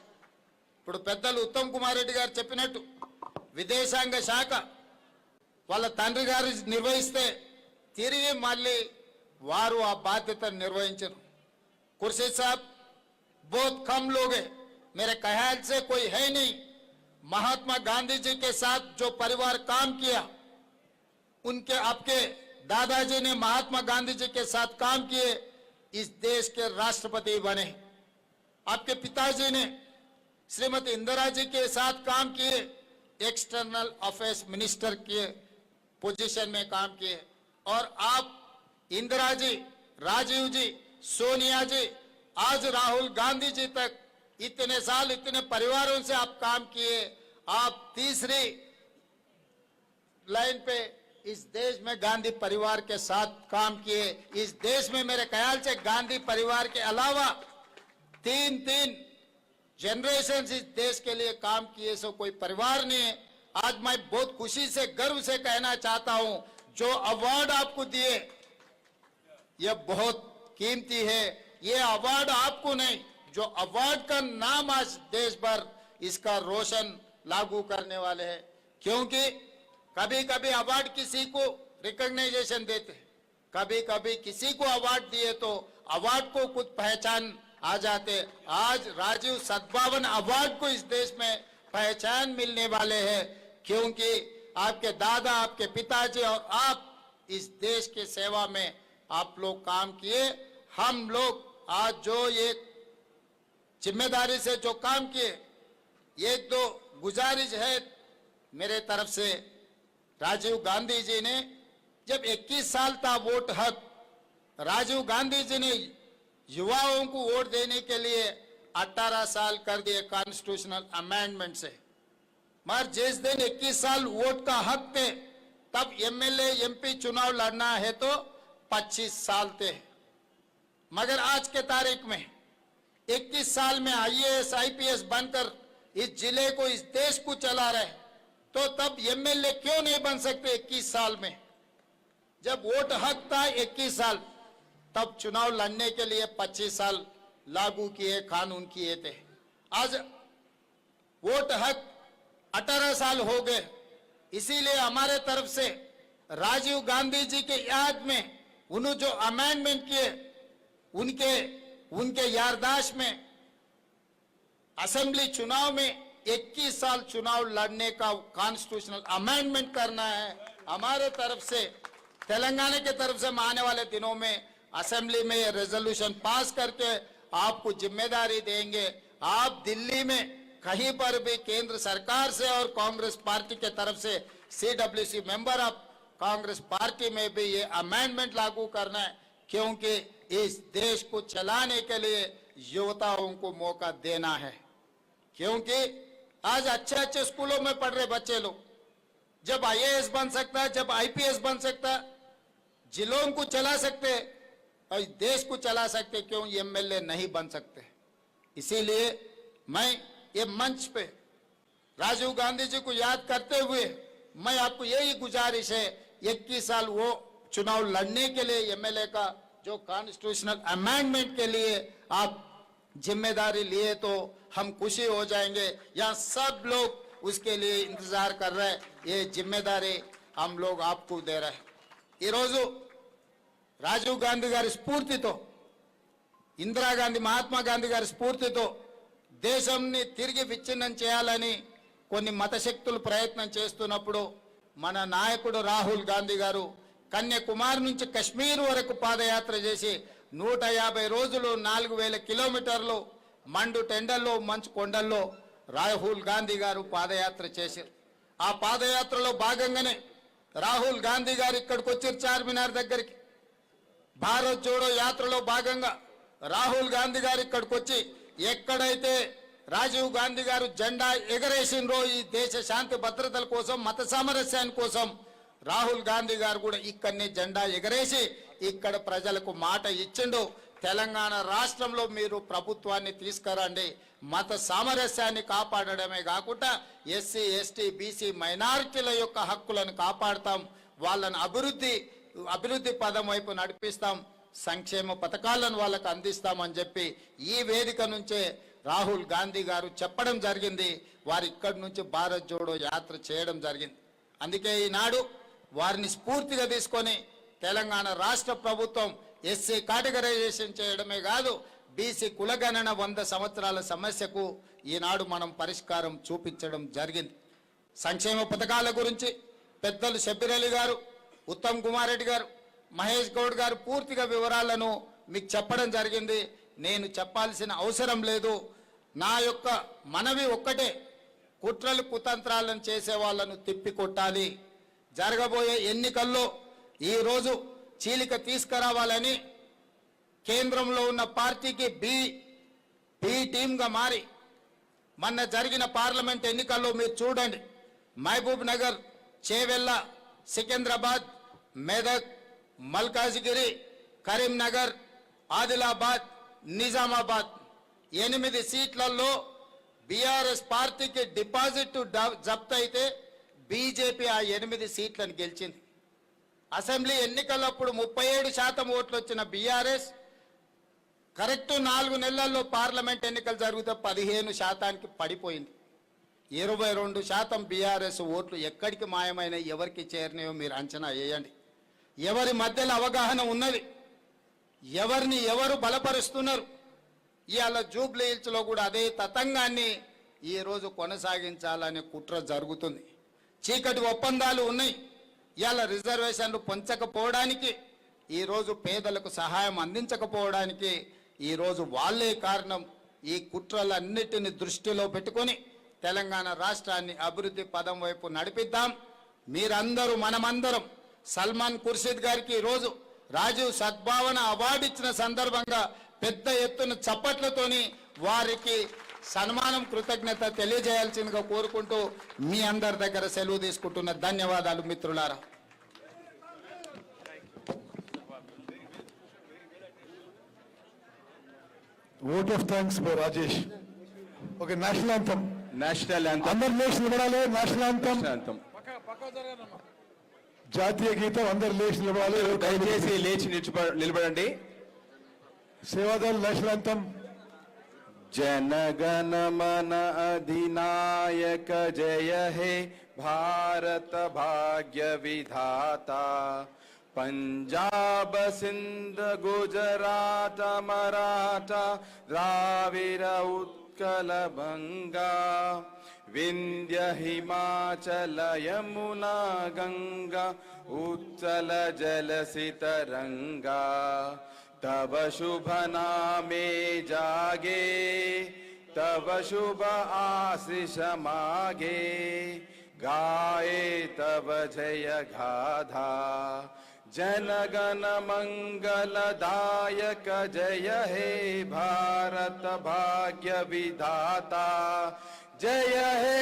ఇప్పుడు పెద్దలు ఉత్తమ్ కుమార్ రెడ్డి గారు చెప్పినట్టు విదేశాంగ శాఖ వాళ్ళ తండ్రి గారు నిర్వహిస్తే తిరిగి మళ్ళీ వారు ఆ బాధ్యతను నిర్వహించరు. खुर्शीद साहब बहुत कम लोग हैं, मेरे ख्याल से कोई है नहीं, महात्मा गांधी जी के साथ जो परिवार काम किया, उनके आपके दादाजी ने महात्मा गांधी जी के साथ काम किए, इस देश के राष्ट्रपति बने. आपके पिताजी ने श्रीमती इंदिरा जी के साथ काम किए, एक्सटर्नल अफेयर्स मिनिस्टर के पोजीशन में काम किए, और आप इंदिरा जी, राजीव जी, सोनिया जी, आज राहुल गांधी जी तक इतने साल इतने परिवारों से आप काम किए. आप तीसरी लाइन पे इस देश में गांधी परिवार के साथ काम किए. इस देश में मेरे ख्याल से गांधी परिवार के अलावा 3 जनरेशन इस देश के लिए काम किए सो कोई परिवार नहीं है. आज मैं बहुत खुशी से गर्व से कहना चाहता हूं, जो अवार्ड आपको दिए यह बहुत कीमती है. ये अवार्ड आपको नहीं, जो अवार्ड का नाम आज देश भर इसका रोशन लागू करने वाले हैं. क्योंकि कभी कभी अवार्ड किसी को रिकॉग्नाइजेशन देते, कभी कभी किसी को अवार्ड दिए तो अवार्ड को कुछ पहचान आ जाते. आज राजीव सद्भावन अवार्ड को इस देश में पहचान मिलने वाले हैं, क्योंकि आपके दादा, आपके पिताजी और आप इस देश की सेवा में आप लोग काम किए. हम लोग आज जो ये जिम्मेदारी से जो काम किए, एक दो गुजारिश है मेरे तरफ से. राजीव गांधी जी ने जब 21 साल था वोट हक, राजीव गांधी जी ने युवाओं को वोट देने के लिए 18 साल कर दिए कॉन्स्टिट्यूशनल अमेंडमेंट से. मगर जिस दिन 21 साल वोट का हक थे, तब एमएलए एमपी चुनाव लड़ना है तो 25 साल थे. मगर आज के तारीख में 21 साल में आईएएस आईपीएस बनकर इस जिले को, इस देश को चला रहे, तो तब एमएलए क्यों नहीं बन सकते 21 साल में? जब वोट हक था 21 साल, तब चुनाव लड़ने के लिए 25 साल लागू किए, कानून किए थे. आज वोट हक 18 साल हो गए. इसीलिए हमारे तरफ से राजीव गांधी जी के याद में उन्होंने जो अमेंडमेंट किए, उनके याददाश्त में असेंबली चुनाव में 21 साल चुनाव लड़ने का कॉन्स्टिट्यूशनल अमेंडमेंट करना है. हमारे तरफ से, तेलंगाना के तरफ से आने वाले दिनों में असेंबली में ये रेजोल्यूशन पास करके आपको जिम्मेदारी देंगे. आप दिल्ली में कहीं पर भी केंद्र सरकार से और कांग्रेस पार्टी के तरफ से CWC member of Congress party में भी ये अमेंडमेंट लागू करना है, क्योंकि इस देश को चलाने के लिए युवताओं को मौका देना है. क्योंकि आज अच्छे अच्छे स्कूलों में पढ़ रहे बच्चे लोग जब आईएएस बन सकता है, जब आईपीएस बन सकता, जिलों को चला सकते और देश को चला सकते, क्यों एमएलए नहीं बन सकते? इसीलिए मैं ये मंच पे राजीव गांधी जी को याद करते हुए मैं आपको यही गुजारिश है, 21 साल वो चुनाव लड़ने के लिए एमएलए का जो कॉन्स्टिट्यूशनल अमेंडमेंट के लिए आप जिम्मेदारी लिए तो हम खुशी हो जाएंगे. यहाँ सब लोग उसके लिए इंतजार कर रहे हैं. ये जिम्मेदारी हम लोग आपको दे रहे हैं. ये रोजु राजीव गांधी गारी स्फूर्तितो, इंदिरा गांधी, महात्मा गांधी गारी स्फूर्तितो దేశంని తిరిగి విచ్ఛిన్నం చేయాలని కొన్ని మతశక్తులు ప్రయత్నం చేస్తున్నప్పుడు మన నాయకుడు రాహుల్ గాంధీ గారు కన్యాకుమారి నుంచి కశ్మీర్ వరకు పాదయాత్ర చేసి 150 రోజులు 4000 కిలోమీటర్లు మండు టెండల్లో మంచు కొండల్లో రాహుల్ గాంధీ గారు పాదయాత్ర చేశారు. ఆ పాదయాత్రలో భాగంగానే రాహుల్ గాంధీ గారు ఇక్కడికి వచ్చారు చార్మినార్ దగ్గరికి. భారత్ జోడో యాత్రలో భాగంగా రాహుల్ గాంధీ గారు ఇక్కడికి వచ్చి ఎక్కడైతే రాజీవ్ గాంధీ గారు జెండా ఎగరేసినరో ఈ దేశ శాంతి భద్రతల కోసం, మత సామరస్యాని కోసం, రాహుల్ గాంధీ గారు కూడా ఇక్కడనే జెండా ఎగరేసి ఇక్కడ ప్రజలకు మాట ఇచ్చిండు. తెలంగాణ రాష్ట్రంలో మీరు ప్రభుత్వాన్ని తీసుకురండి, మత సామరస్యాన్ని కాపాడడమే కాకుండా ఎస్సీ ఎస్టీ బీసీ మైనారిటీల యొక్క హక్కులను కాపాడుతాం, వాళ్ళని అభివృద్ధి పదం వైపు నడిపిస్తాం, సంక్షేమ పథకాలను వాళ్ళకు అందిస్తామని చెప్పి ఈ వేదిక నుంచే రాహుల్ గాంధీ గారు చెప్పడం జరిగింది. వారు ఇక్కడి నుంచి భారత్ జోడో యాత్ర చేయడం జరిగింది. అందుకే ఈనాడు వారిని స్ఫూర్తిగా తీసుకొని తెలంగాణ రాష్ట్ర ప్రభుత్వం ఎస్సీ కేటగరైజేషన్ చేయడమే కాదు, బీసీ కులగణన 100 సంవత్సరాల సమస్యకు ఈనాడు మనం పరిష్కారం చూపించడం జరిగింది. సంక్షేమ పథకాల గురించి పెద్దలు షబ్బీర్ అలీ గారు, ఉత్తమ్ కుమార్ రెడ్డి గారు, మహేష్ గౌడ్ గారు పూర్తిగా వివరాలను మీకు చెప్పడం జరిగింది. నేను చెప్పాల్సిన అవసరం లేదు. నా యొక్క మనవి ఒక్కటే, కుట్రలు కుతంత్రాలను చేసే వాళ్ళను తిప్పికొట్టాలి. జరగబోయే ఎన్నికల్లో ఈరోజు చీలిక తీసుకురావాలని కేంద్రంలో ఉన్న పార్టీకి బి టీమ్గా మారి మొన్న జరిగిన పార్లమెంట్ ఎన్నికల్లో మీరు చూడండి, మహబూబ్ నగర్, చేవెళ్ళ, సికింద్రాబాద్, మెదక్, మల్కాజిగిరి, కరీంనగర్, ఆదిలాబాద్, నిజామాబాద్ 8 సీట్లలో బీఆర్ఎస్ పార్టీకి డిపాజిట్ జప్తు అయితే బీజేపీ ఆ 8 సీట్లను గెలిచింది. అసెంబ్లీ ఎన్నికలప్పుడు 37% ఓట్లు వచ్చిన బీఆర్ఎస్ కరెక్ట్ 4 నెలల్లో పార్లమెంట్ ఎన్నికలు జరిగితే 15% పడిపోయింది. 22% బీఆర్ఎస్ ఓట్లు ఎక్కడికి మాయమైన, ఎవరికి చేరినాయో మీరు అంచనా వేయండి. ఎవరి మధ్యలో అవగాహన ఉన్నది, ఎవరిని ఎవరు బలపరుస్తున్నారు. ఇవాళ జూబ్లీ హిల్స్లో కూడా అదే తతంగాన్ని ఈరోజు కొనసాగించాలనే కుట్ర జరుగుతుంది. చీకటి ఒప్పందాలు ఉన్నాయి. ఇవాళ రిజర్వేషన్లు పొంచకపోవడానికి, ఈరోజు పేదలకు సహాయం అందించకపోవడానికి ఈరోజు వాళ్ళే కారణం. ఈ కుట్రలన్నిటిని దృష్టిలో పెట్టుకొని తెలంగాణ రాష్ట్రాన్ని అభివృద్ధి పదం వైపు నడిపిద్దాం. మీరందరూ, మనమందరం సల్మాన్ ఖుర్షీద్ గారికి ఈరోజు రాజీవ్ సద్భావన అవార్డు ఇచ్చిన సందర్భంగా పెద్ద ఎత్తున చప్పట్లతోని వారికి సన్మానం, కృతజ్ఞత తెలియజేయాల్సిందిగా కోరుకుంటూ మీ అందరి దగ్గర సెలవు తీసుకుంటున్న. ధన్యవాదాలు మిత్రులారా. Vote of thanks for Rajesh. Okay, national anthem. National anthem. అందరు లేచి నిలబడాలి. నేషనల్ యాంథమ్, జాతీయ గీతం అందరు లేచి నిలబడాలి. దయచేసి లేచి నిలబడండి. Seva Dal national anthem. जनगण मन अधिनायक जय हे भारत भाग्य विधाता पंजाब सिंध गुजरात मराठा द्राविड़ उत्कल बंगा विंध्य हिमाचल यमुना गंगा उत्कल जलसितरंगा तब शुभ नामे जागे तब शुभ आशीष मागे गाए तब जय गाथा जनगण मंगलदायक जय हे भारत भाग्य विधाता जय हे